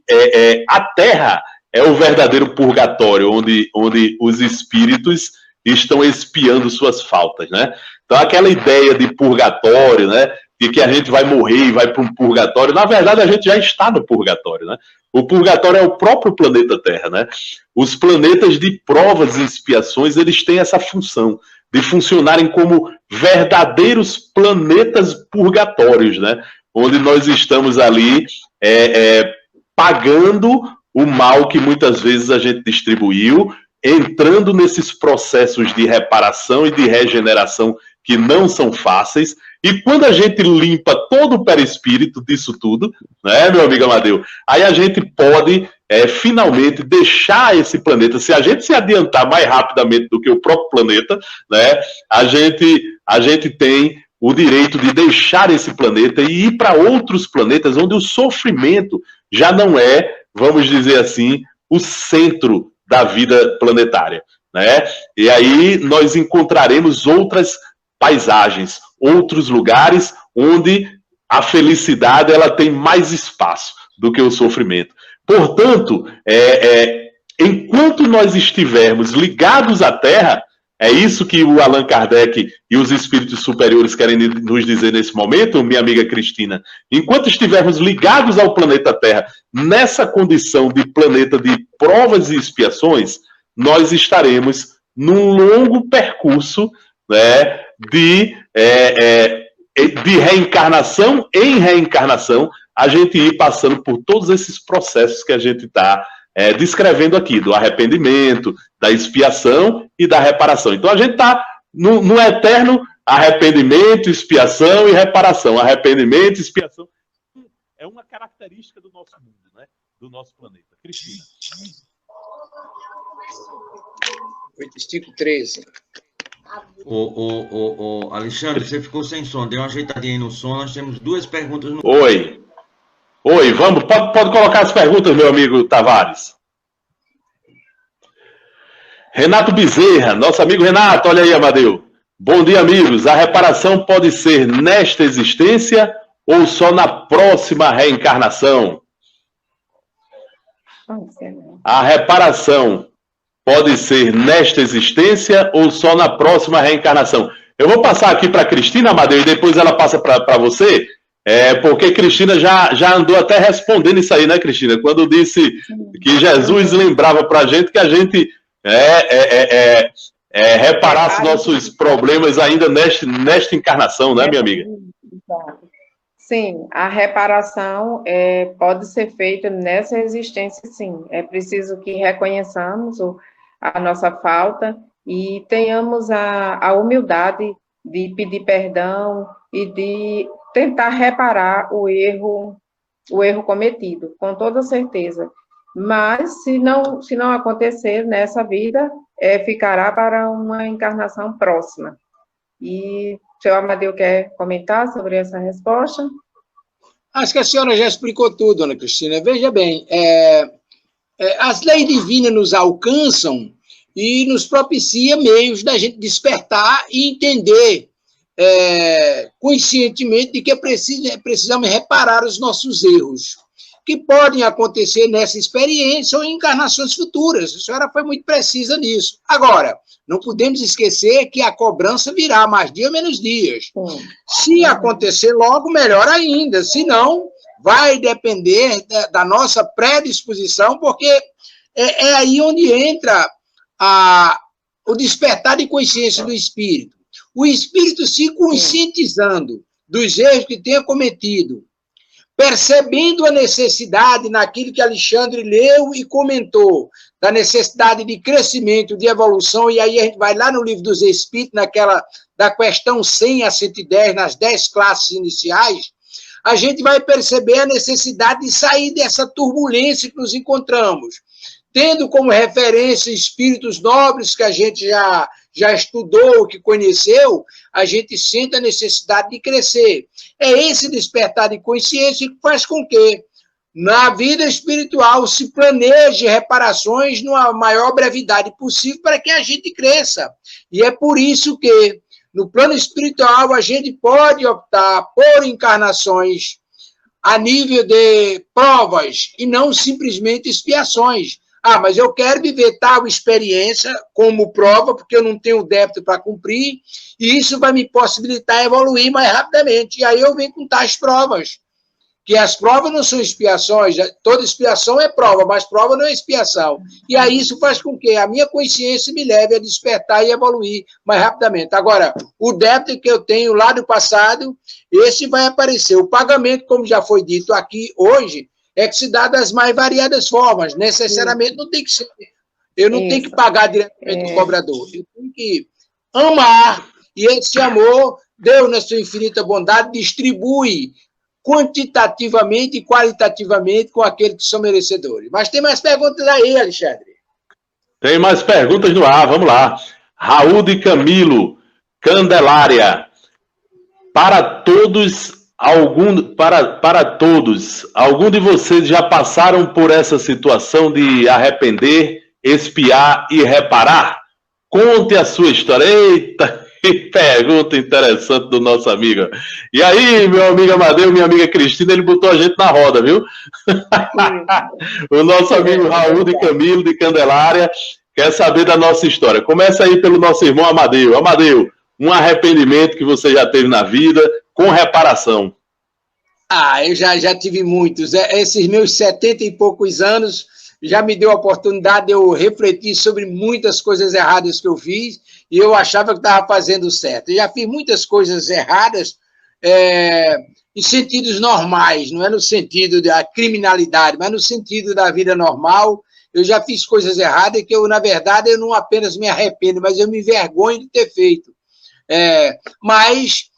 a Terra é o verdadeiro purgatório, onde os espíritos estão expiando suas faltas, né? Então, aquela ideia de purgatório, né, de que a gente vai morrer e vai para um purgatório, na verdade, a gente já está no purgatório, né? O purgatório é o próprio planeta Terra, né? Os planetas de provas e expiações, eles têm essa função de funcionarem como verdadeiros planetas purgatórios, né? Onde nós estamos ali pagando o mal que muitas vezes a gente distribuiu, entrando nesses processos de reparação e de regeneração que não são fáceis. E quando a gente limpa todo o perispírito disso tudo, né, meu amigo Amadeu, aí a gente pode finalmente deixar esse planeta. Se a gente se adiantar mais rapidamente do que o próprio planeta, né, a gente tem o direito de deixar esse planeta e ir para outros planetas onde o sofrimento já não é, vamos dizer assim, o centro da vida planetária, né? E aí nós encontraremos outras paisagens, outros lugares onde a felicidade ela tem mais espaço do que o sofrimento. Portanto, enquanto nós estivermos ligados à Terra, é isso que o Allan Kardec e os espíritos superiores querem nos dizer nesse momento, minha amiga Cristina. Enquanto estivermos ligados ao planeta Terra, nessa condição de planeta de provas e expiações, nós estaremos num longo percurso, né, de reencarnação em reencarnação, a gente ir passando por todos esses processos que a gente está descrevendo aqui, do arrependimento, da expiação e da reparação. Então a gente está no eterno arrependimento, expiação e reparação. Arrependimento, expiação. É uma característica do nosso mundo, né? Do nosso planeta. Cristina. Artigo 13. Alexandre, você ficou sem som. Deu uma ajeitadinha aí no som. Nós temos duas perguntas no... Oi, vamos. Pode colocar as perguntas, meu amigo Tavares. Renato Bezerra, nosso amigo Renato, olha aí, Amadeu. Bom dia, amigos. A reparação pode ser nesta existência ou só na próxima reencarnação? A reparação pode ser nesta existência ou só na próxima reencarnação? Eu vou passar aqui para a Cristina, Amadeu, e depois ela passa para você. Porque Cristina já andou até respondendo isso aí, né, Cristina? Quando disse que Jesus lembrava para a gente que a gente reparasse nossos problemas ainda nesta encarnação, né, minha amiga? Sim, a reparação pode ser feita nessa existência, sim. É preciso que reconheçamos a nossa falta e tenhamos a humildade de pedir perdão e de tentar reparar o erro cometido, com toda certeza. Mas, se não acontecer nessa vida, ficará para uma encarnação próxima. E o senhor Amadeu quer comentar sobre essa resposta? Acho que a senhora já explicou tudo, dona Cristina. Veja bem, as leis divinas nos alcançam e nos propicia meios da gente despertar e entender conscientemente de que precisamos reparar os nossos erros, que podem acontecer nessa experiência ou em encarnações futuras. A senhora foi muito precisa nisso. Agora, não podemos esquecer que a cobrança virá mais dia ou menos dias. Se acontecer logo, melhor ainda. Se não, vai depender da nossa predisposição, porque é aí onde entra o despertar de consciência do espírito. O espírito se conscientizando dos erros que tenha cometido, percebendo a necessidade naquilo que Alexandre leu e comentou, da necessidade de crescimento, de evolução, e aí a gente vai lá no Livro dos Espíritos, da questão 100 a 110, nas 10 classes iniciais, a gente vai perceber a necessidade de sair dessa turbulência que nos encontramos, tendo como referência espíritos nobres que a gente já estudou, que conheceu, a gente sente a necessidade de crescer. É esse despertar de consciência que faz com que, na vida espiritual, se planeje reparações numa maior brevidade possível para que a gente cresça. E é por isso que, no plano espiritual, a gente pode optar por encarnações a nível de provas e não simplesmente expiações. Mas eu quero viver tal experiência como prova, porque eu não tenho débito para cumprir, e isso vai me possibilitar evoluir mais rapidamente. E aí eu venho com tais provas, que as provas não são expiações, toda expiação é prova, mas prova não é expiação. E aí isso faz com que a minha consciência me leve a despertar e evoluir mais rapidamente. Agora, o débito que eu tenho lá do passado, esse vai aparecer. O pagamento, como já foi dito aqui hoje, é que se dá das mais variadas formas. Necessariamente não tem que ser. Eu não tenho que pagar diretamente o cobrador. Eu tenho que amar. E esse amor, Deus, na sua infinita bondade, distribui quantitativamente e qualitativamente com aqueles que são merecedores. Mas tem mais perguntas aí, Alexandre? Tem mais perguntas no ar. Vamos lá. Raul de Camilo, Candelária. Para todos, algum de vocês já passaram por essa situação de arrepender, espiar e reparar? Conte a sua história. Eita, que pergunta interessante do nosso amigo. E aí, meu amigo Amadeu, minha amiga Cristina, ele botou a gente na roda, viu? O nosso amigo Raul de Camilo, de Candelária, quer saber da nossa história. Começa aí pelo nosso irmão Amadeu. Amadeu, um arrependimento que você já teve na vida, com reparação. Eu já tive muitos. Esses meus 70 e poucos anos já me deu a oportunidade de eu refletir sobre muitas coisas erradas que eu fiz e eu achava que estava fazendo certo. Eu já fiz muitas coisas erradas em sentidos normais, não é no sentido da criminalidade, mas no sentido da vida normal. Eu já fiz coisas erradas que eu, na verdade, eu não apenas me arrependo, mas eu me envergonho de ter feito. Mas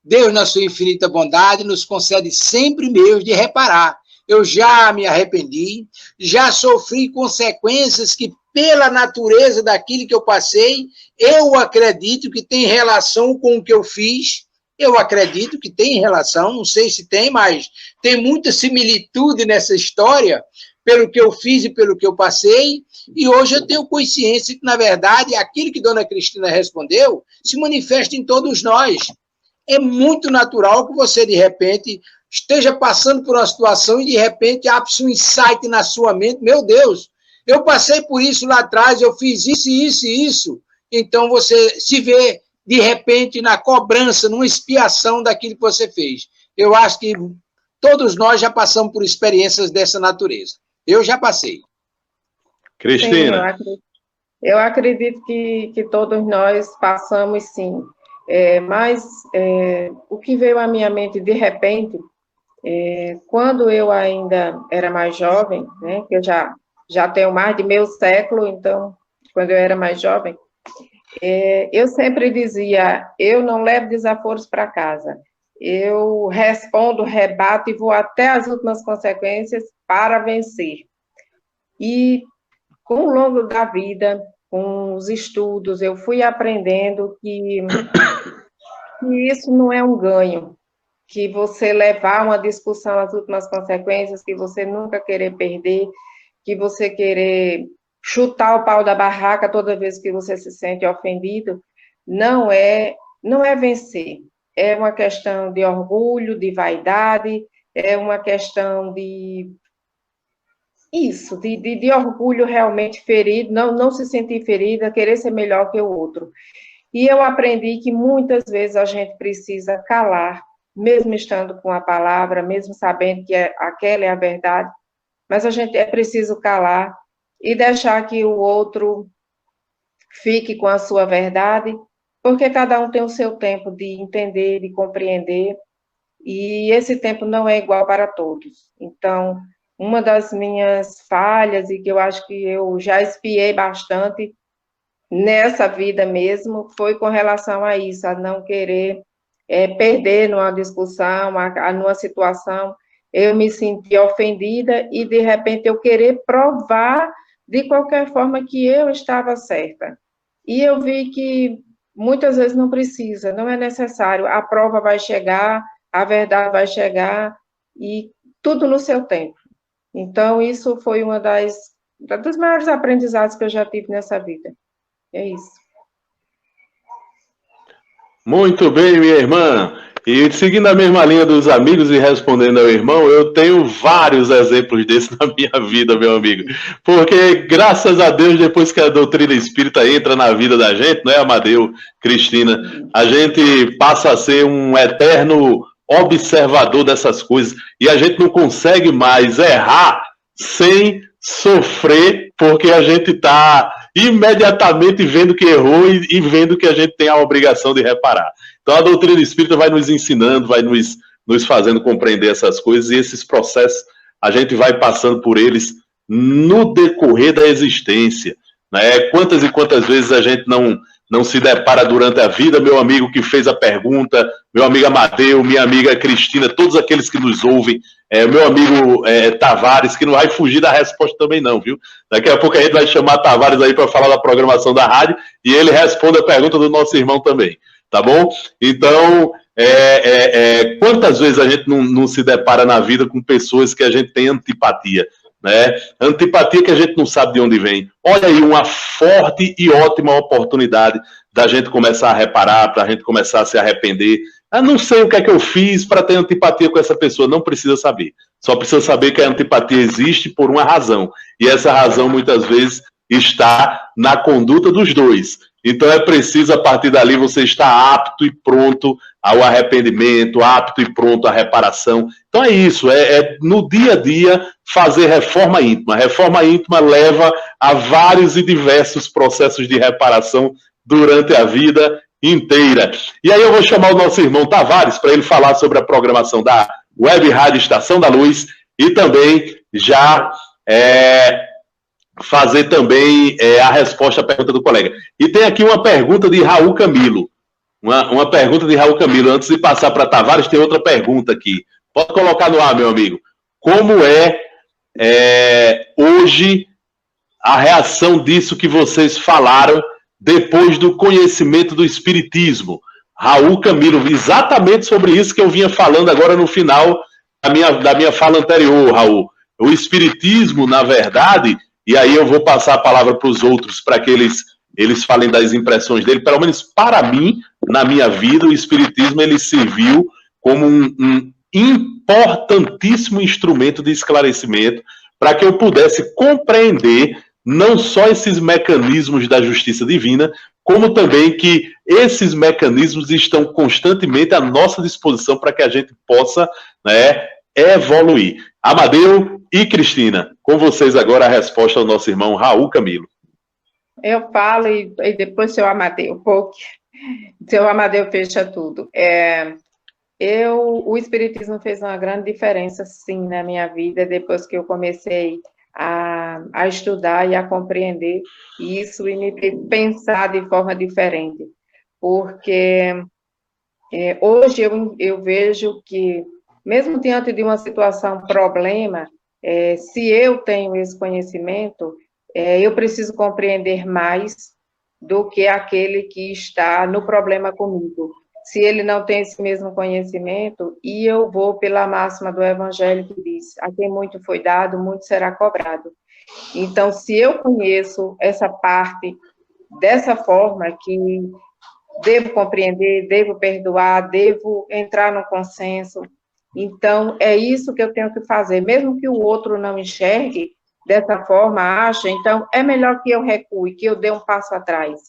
Deus, na sua infinita bondade, nos concede sempre meios de reparar. Eu já me arrependi, já sofri consequências que, pela natureza daquilo que eu passei, eu acredito que tem relação com o que eu fiz. Eu acredito que tem relação, não sei se tem, mas tem muita similitude nessa história, pelo que eu fiz e pelo que eu passei, e hoje eu tenho consciência que, na verdade, aquilo que Dona Cristina respondeu se manifesta em todos nós. É muito natural que você, de repente, esteja passando por uma situação e, de repente, abre-se um insight na sua mente. Meu Deus, eu passei por isso lá atrás, eu fiz isso, isso e isso. Então, você se vê, de repente, na cobrança, numa expiação daquilo que você fez. Eu acho que todos nós já passamos por experiências dessa natureza. Eu já passei. Cristina. Sim, eu acredito que todos nós passamos, sim. Mas o que veio à minha mente de repente, quando eu ainda era mais jovem, né, que eu já tenho mais de meio século, então, quando eu era mais jovem, eu sempre dizia, eu não levo desaforos para casa. Eu respondo, rebato e vou até as últimas consequências para vencer. E com o longo da vida, com os estudos, eu fui aprendendo que isso não é um ganho, que você levar uma discussão às últimas consequências, que você nunca querer perder, que você querer chutar o pau da barraca toda vez que você se sente ofendido, não é vencer. É uma questão de orgulho, de vaidade, é uma questão de orgulho realmente ferido, não se sentir ferida, querer ser melhor que o outro. E eu aprendi que muitas vezes a gente precisa calar, mesmo estando com a palavra, mesmo sabendo que aquela é a verdade, mas a gente é preciso calar e deixar que o outro fique com a sua verdade, porque cada um tem o seu tempo de entender, de compreender, e esse tempo não é igual para todos. Então, uma das minhas falhas, e que eu acho que eu já espiei bastante nessa vida mesmo, foi com relação a isso, a não querer perder numa discussão, numa situação, eu me senti ofendida e, de repente, eu querer provar de qualquer forma que eu estava certa. E eu vi que muitas vezes não precisa, não é necessário, a prova vai chegar, a verdade vai chegar, e tudo no seu tempo. Então, isso foi uma dos maiores aprendizados que eu já tive nessa vida. É isso. Muito bem, minha irmã. E seguindo a mesma linha dos amigos e respondendo ao irmão, eu tenho vários exemplos desses na minha vida, meu amigo. Porque, graças a Deus, depois que a doutrina espírita entra na vida da gente, não é, Amadeu, Cristina, a gente passa a ser um eterno observador dessas coisas e a gente não consegue mais errar sem sofrer, porque a gente está imediatamente vendo que errou e vendo que a gente tem a obrigação de reparar. Então a doutrina espírita vai nos ensinando, vai nos fazendo compreender essas coisas, e esses processos a gente vai passando por eles no decorrer da existência, né? Quantas e quantas vezes a gente não se depara durante a vida, meu amigo que fez a pergunta, meu amigo Amadeu, minha amiga Cristina, todos aqueles que nos ouvem, meu amigo Tavares, que não vai fugir da resposta também não, viu? Daqui a pouco a gente vai chamar Tavares aí para falar da programação da rádio e ele responde a pergunta do nosso irmão também, tá bom? Então, quantas vezes a gente não se depara na vida com pessoas que a gente tem antipatia, né? Antipatia que a gente não sabe de onde vem. Olha aí uma forte e ótima oportunidade da gente começar a reparar, para a gente começar a se arrepender. Eu não sei o que é que eu fiz para ter antipatia com essa pessoa, não precisa saber. Só precisa saber que a antipatia existe por uma razão. E essa razão, muitas vezes, está na conduta dos dois. Então é preciso, a partir dali, você estar apto e pronto ao arrependimento, apto e pronto à reparação. Então é isso, no dia a dia fazer reforma íntima. A reforma íntima leva a vários e diversos processos de reparação durante a vida inteira. E aí eu vou chamar o nosso irmão Tavares para ele falar sobre a programação da Web Rádio Estação da Luz e também já fazer também a resposta à pergunta do colega. E tem aqui uma pergunta de Raul Camilo. Uma pergunta de Raul Camilo. Antes de passar para Tavares, tem outra pergunta aqui. Pode colocar no ar, meu amigo. Como hoje a reação disso que vocês falaram depois do conhecimento do Espiritismo? Raul Camilo, exatamente sobre isso que eu vinha falando agora no final da minha fala anterior, Raul. O Espiritismo, na verdade, e aí eu vou passar a palavra para os outros, para que eles falem das impressões dele. Pelo menos para mim, na minha vida, o Espiritismo ele serviu como um importantíssimo instrumento de esclarecimento para que eu pudesse compreender não só esses mecanismos da justiça divina, como também que esses mecanismos estão constantemente à nossa disposição para que a gente possa, né, evoluir. Amadeu e Cristina, com vocês agora a resposta ao nosso irmão Raul Camilo. Eu falo e depois seu Amadeu, porque seu Amadeu fecha tudo. O Espiritismo fez uma grande diferença, sim, na minha vida, depois que eu comecei a estudar e a compreender isso e me fez pensar de forma diferente. Porque hoje eu vejo que, mesmo diante de uma situação, problema, se eu tenho esse conhecimento, eu preciso compreender mais do que aquele que está no problema comigo. Se ele não tem esse mesmo conhecimento, e eu vou pela máxima do Evangelho que diz, a quem muito foi dado, muito será cobrado. Então, se eu conheço essa parte dessa forma, que devo compreender, devo perdoar, devo entrar no consenso, então é isso que eu tenho que fazer, mesmo que o outro não enxergue dessa forma, acha, então é melhor que eu recue, que eu dê um passo atrás,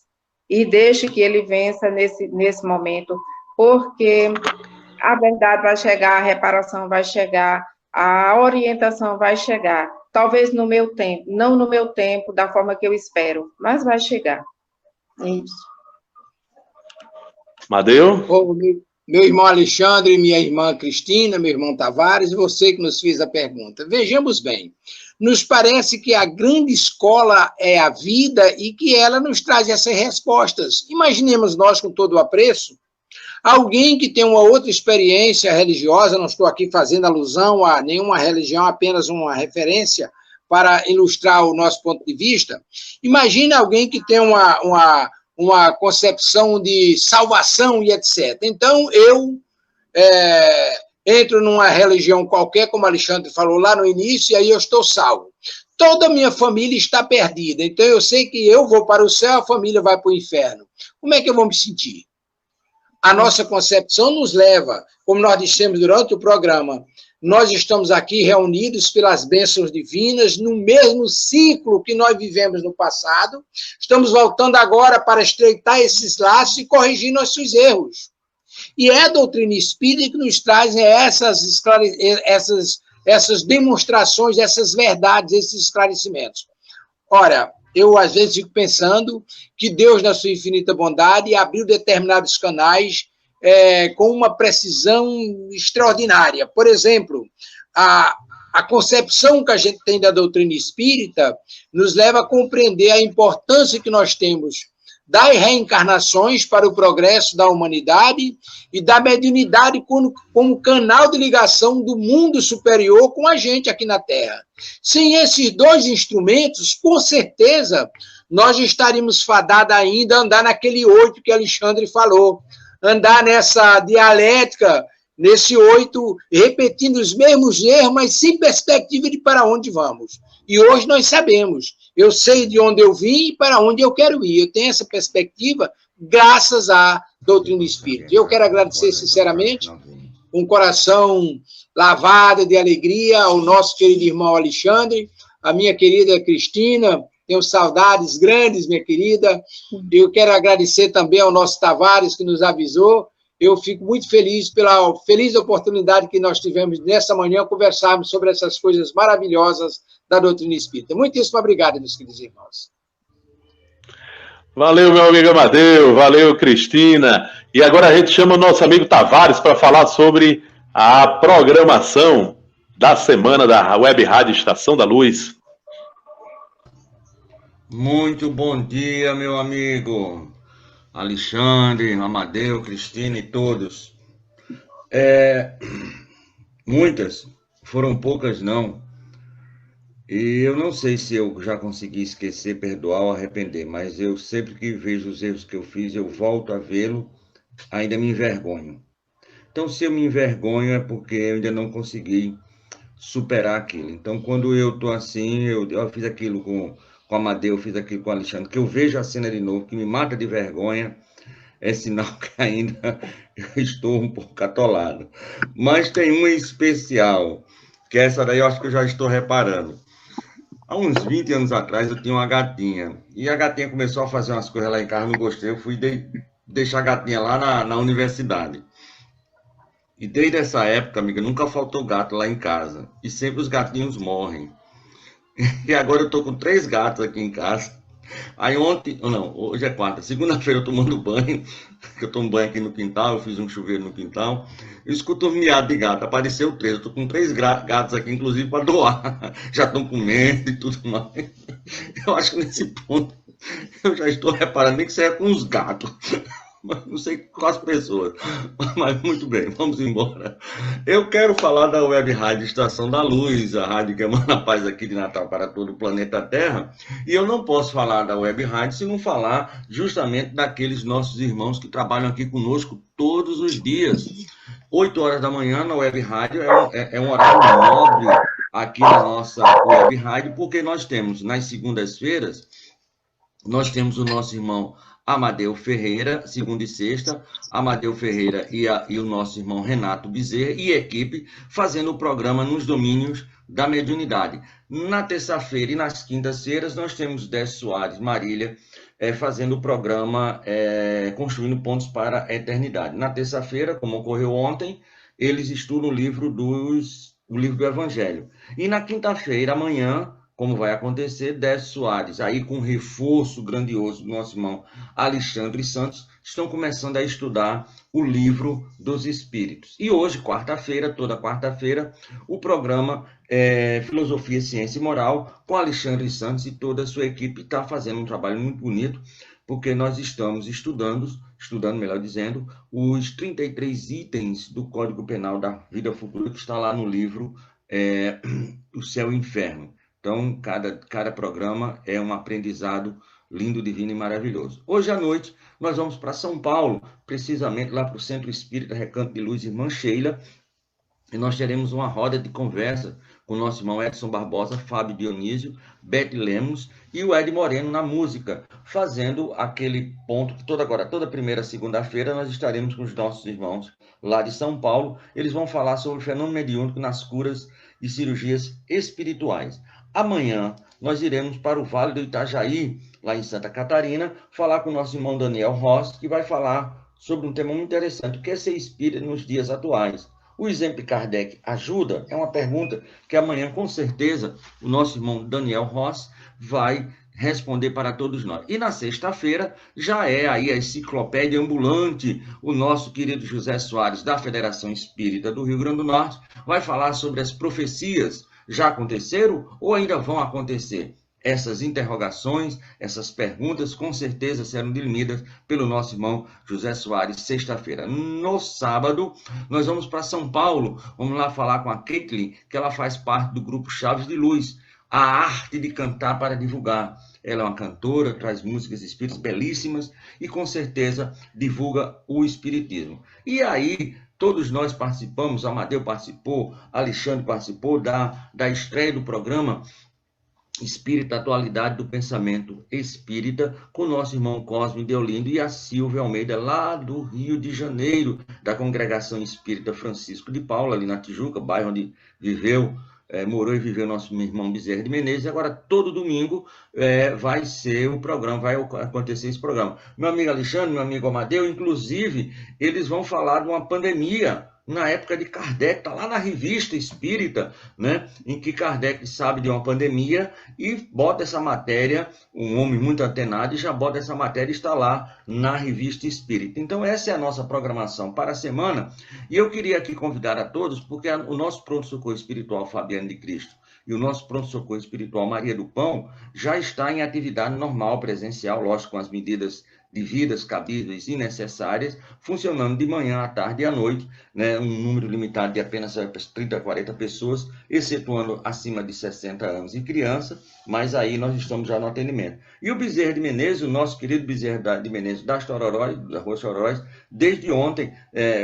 e deixe que ele vença nesse momento, porque a verdade vai chegar, a reparação vai chegar, a orientação vai chegar, talvez no meu tempo, não no meu tempo, da forma que eu espero, mas vai chegar. É isso. Amadeu? Meu irmão Alexandre, minha irmã Cristina, meu irmão Tavares, e você que nos fez a pergunta. Vejamos bem, nos parece que a grande escola é a vida e que ela nos traz essas respostas. Imaginemos nós, com todo o apreço, alguém que tem uma outra experiência religiosa, não estou aqui fazendo alusão a nenhuma religião, apenas uma referência para ilustrar o nosso ponto de vista. Imagina alguém que tem uma concepção de salvação e etc. Então, eu entro numa religião qualquer, como Alexandre falou lá no início, e aí eu estou salvo. Toda a minha família está perdida, então eu sei que eu vou para o céu, a família vai para o inferno. Como é que eu vou me sentir? A nossa concepção nos leva, como nós dissemos durante o programa, nós estamos aqui reunidos pelas bênçãos divinas, no mesmo ciclo que nós vivemos no passado, estamos voltando agora para estreitar esses laços e corrigir nossos erros. E é a doutrina espírita que nos traz essas demonstrações, essas verdades, esses esclarecimentos. Ora, eu às vezes fico pensando que Deus, na sua infinita bondade, abriu determinados canais com uma precisão extraordinária. Por exemplo, a concepção que a gente tem da doutrina espírita nos leva a compreender a importância que nós temos das reencarnações para o progresso da humanidade e da mediunidade como canal de ligação do mundo superior com a gente aqui na Terra. Sem esses dois instrumentos, com certeza, nós estaríamos fadados ainda a andar naquele 8 que Alexandre falou, andar nessa dialética, nesse 8, repetindo os mesmos erros, mas sem perspectiva de para onde vamos. E hoje nós sabemos, eu sei de onde eu vim e para onde eu quero ir. Eu tenho essa perspectiva graças à doutrina espírita. Eu quero agradecer sinceramente, com o coração lavado de alegria, ao nosso querido irmão Alexandre, a minha querida Cristina, tenho saudades grandes, minha querida. Eu quero agradecer também ao nosso Tavares, que nos avisou. Eu fico muito feliz pela feliz oportunidade que nós tivemos nessa manhã conversarmos sobre essas coisas maravilhosas da doutrina espírita. Muitíssimo obrigado, meus queridos irmãos. Valeu, meu amigo Amadeu, valeu, Cristina. E agora a gente chama o nosso amigo Tavares para falar sobre a programação da semana da Web Rádio Estação da Luz. Muito bom dia, meu amigo Alexandre, Amadeu, Cristina e todos. Muitas, foram poucas não. E eu não sei se eu já consegui esquecer, perdoar ou arrepender, mas eu sempre que vejo os erros que eu fiz, eu volto a vê-lo, ainda me envergonho. Então, se eu me envergonho é porque eu ainda não consegui superar aquilo. Então, quando eu estou assim, eu fiz aquilo com Amadeu, eu fiz aquilo com o Alexandre, que eu vejo a cena de novo, que me mata de vergonha, é sinal que ainda eu estou um pouco atolado. Mas tem uma especial, que essa daí eu acho que eu já estou reparando. Há uns 20 anos atrás eu tinha uma gatinha. E a gatinha começou a fazer umas coisas lá em casa, não gostei. Eu fui deixar a gatinha lá na universidade. E desde essa época, amiga, nunca faltou gato lá em casa. E sempre os gatinhos morrem. E agora eu tô com 3 gatos aqui em casa. Aí ontem, não, hoje é quarta, segunda-feira eu tomando banho, que eu tomo banho aqui no quintal, eu fiz um chuveiro no quintal, eu escuto um miado de gato, apareceu 3, eu tô com 3 gatos aqui, inclusive, para doar, já estão comendo e tudo mais. Eu acho que nesse ponto eu já estou reparando nem que seja com os gatos, não sei com as pessoas, mas muito bem, vamos embora. Eu quero falar da Web Rádio Estação da Luz, a rádio que emana a paz aqui de Natal para todo o planeta Terra, e eu não posso falar da Web Rádio se não falar justamente daqueles nossos irmãos que trabalham aqui conosco todos os dias. 8 horas da manhã na Web Rádio é um horário nobre aqui na nossa Web Rádio, porque nós temos, nas segundas-feiras, nós temos o nosso irmão Amadeu Ferreira, segunda e sexta, Amadeu Ferreira e o nosso irmão Renato Bezerra e equipe fazendo o programa nos domínios da mediunidade. Na terça-feira e nas quintas-feiras nós temos Décio Soares, Marília, fazendo o programa Construindo Pontos para a Eternidade. Na terça-feira, como ocorreu ontem, eles estudam o livro do Evangelho. E na quinta-feira, amanhã, como vai acontecer, Décio Soares, aí com um reforço grandioso do nosso irmão Alexandre Santos, estão começando a estudar o livro dos Espíritos. E hoje, quarta-feira, toda quarta-feira, o programa Filosofia, Ciência e Moral, com Alexandre Santos e toda a sua equipe, está fazendo um trabalho muito bonito, porque nós estamos estudando, melhor dizendo, os 33 itens do Código Penal da Vida Futura, que está lá no livro O Céu e o Inferno. Então, cada programa é um aprendizado lindo, divino e maravilhoso. Hoje à noite, nós vamos para São Paulo, precisamente lá para o Centro Espírita Recanto de Luz Irmã Sheila, e nós teremos uma roda de conversa com o nosso irmão Edson Barbosa, Fábio Dionísio, Beth Lemos e o Ed Moreno na música, fazendo aquele ponto que toda primeira segunda-feira nós estaremos com os nossos irmãos lá de São Paulo. Eles vão falar sobre o fenômeno mediúnico nas curas e cirurgias espirituais. Amanhã nós iremos para o Vale do Itajaí, lá em Santa Catarina, falar com o nosso irmão Daniel Ross, que vai falar sobre um tema muito interessante, o que é ser espírita nos dias atuais. O exemplo Kardec ajuda? É uma pergunta que amanhã, com certeza, o nosso irmão Daniel Ross vai responder para todos nós. E na sexta-feira já é aí a enciclopédia ambulante, o nosso querido José Soares, da Federação Espírita do Rio Grande do Norte, vai falar sobre as profecias. Já aconteceram ou ainda vão acontecer? Essas interrogações, essas perguntas, com certeza serão dirimidas pelo nosso irmão José Soares, sexta-feira. No sábado, nós vamos para São Paulo, vamos lá falar com a Caitlin, que ela faz parte do grupo Chaves de Luz, a arte de cantar para divulgar. Ela é uma cantora, traz músicas espíritas belíssimas e, com certeza, divulga o espiritismo. E aí, todos nós participamos, Amadeu participou, Alexandre participou da estreia do programa Espírita, Atualidade do Pensamento Espírita, com o nosso irmão Cosme Deolindo e a Silvia Almeida, lá do Rio de Janeiro, da Congregação Espírita Francisco de Paula, ali na Tijuca, bairro onde morou e viveu nosso irmão Bezerra de Menezes. Agora, todo domingo, vai ser o programa, vai acontecer esse programa. Meu amigo Alexandre, meu amigo Amadeu, inclusive, eles vão falar de uma pandemia na época de Kardec, está lá na Revista Espírita, né, em que Kardec sabe de uma pandemia e bota essa matéria, um homem muito antenado, e já bota essa matéria e está lá na Revista Espírita. Então, essa é a nossa programação para a semana. E eu queria aqui convidar a todos, porque o nosso pronto-socorro espiritual Fabiano de Cristo e o nosso pronto-socorro espiritual Maria do Pão já está em atividade normal, presencial, lógico, com as medidas devidas, cabíveis e necessárias, funcionando de manhã, à tarde e à noite, né, um número limitado de apenas 30 a 40 pessoas, excetuando acima de 60 anos e criança, mas aí nós estamos já no atendimento. E o Bezerra de Menezes, o nosso querido Bezerra de Menezes das Tororós, da Rua Chorós, desde ontem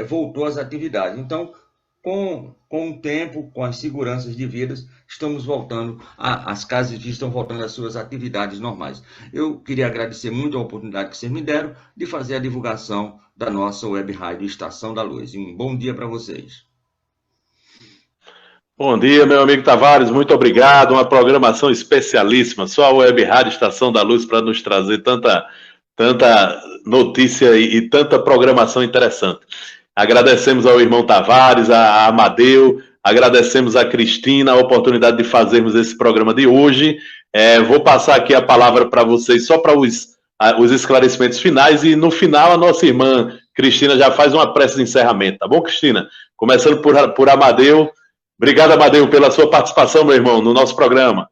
voltou às atividades. Então, com o tempo, com as seguranças devidas, estamos voltando, as casas estão voltando às suas atividades normais. Eu queria agradecer muito a oportunidade que vocês me deram de fazer a divulgação da nossa web rádio Estação da Luz. E um bom dia para vocês. Bom dia, meu amigo Tavares, muito obrigado. Uma programação especialíssima. Só a Web Rádio Estação da Luz para nos trazer tanta notícia e tanta programação interessante. Agradecemos ao irmão Tavares, a Amadeu, agradecemos a Cristina a oportunidade de fazermos esse programa de hoje. Vou passar aqui a palavra para vocês só para os esclarecimentos finais e no final a nossa irmã Cristina já faz uma prece de encerramento, tá bom, Cristina? Começando por Amadeu. Obrigado, Amadeu, pela sua participação, meu irmão, no nosso programa.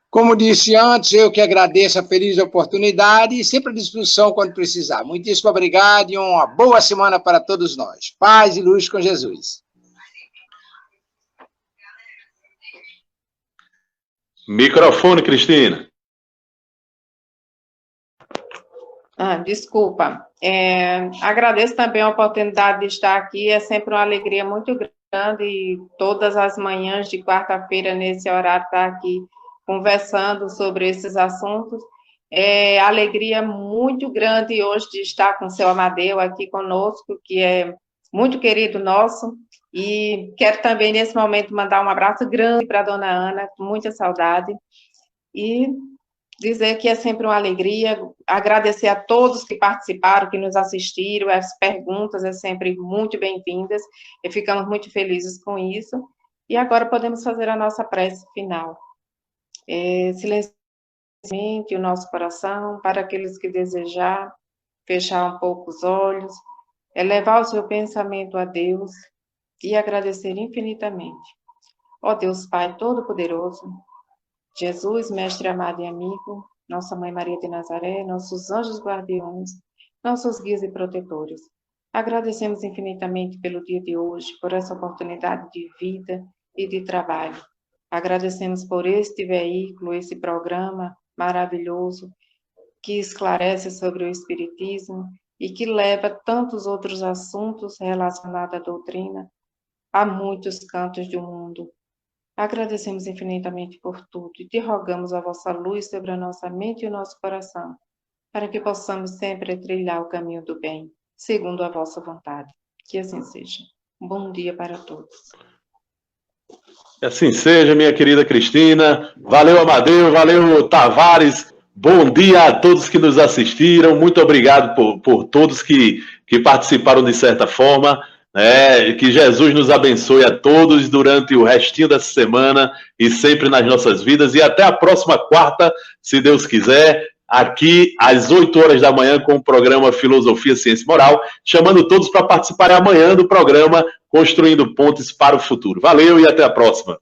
Como disse antes, eu que agradeço a feliz oportunidade e sempre à disposição quando precisar. Muitíssimo obrigado e uma boa semana para todos nós. Paz e luz com Jesus. Microfone, Cristina. Desculpa. Agradeço também a oportunidade de estar aqui. É sempre uma alegria muito grande e todas as manhãs de quarta-feira, nesse horário, estar aqui conversando sobre esses assuntos. Alegria muito grande hoje de estar com o seu Amadeu aqui conosco, que é muito querido nosso. E quero também, nesse momento, mandar um abraço grande para a dona Ana, com muita saudade. E dizer que é sempre uma alegria, agradecer a todos que participaram, que nos assistiram, as perguntas é sempre muito bem-vindas, e ficamos muito felizes com isso. E agora podemos fazer a nossa prece final. Silenciosamente o nosso coração, para aqueles que desejar, fechar um pouco os olhos, elevar o seu pensamento a Deus e agradecer infinitamente. Ó Deus Pai Todo-Poderoso, Jesus, Mestre amado e amigo, Nossa Mãe Maria de Nazaré, nossos anjos guardiões, nossos guias e protetores. Agradecemos infinitamente pelo dia de hoje, por essa oportunidade de vida e de trabalho. Agradecemos por este veículo, esse programa maravilhoso, que esclarece sobre o Espiritismo e que leva tantos outros assuntos relacionados à doutrina a muitos cantos do mundo. Agradecemos infinitamente por tudo e te rogamos a vossa luz sobre a nossa mente e o nosso coração, para que possamos sempre trilhar o caminho do bem, segundo a vossa vontade. Que assim seja. Um bom dia para todos. Que assim seja, minha querida Cristina. Valeu, Amadeu, valeu, Tavares. Bom dia a todos que nos assistiram. Muito obrigado por todos que participaram de certa forma. Que Jesus nos abençoe a todos durante o restinho dessa semana e sempre nas nossas vidas. E até a próxima quarta, se Deus quiser, aqui às 8 horas da manhã com o programa Filosofia, Ciência e Moral, chamando todos para participarem amanhã do programa Construindo Pontes para o Futuro. Valeu e até a próxima.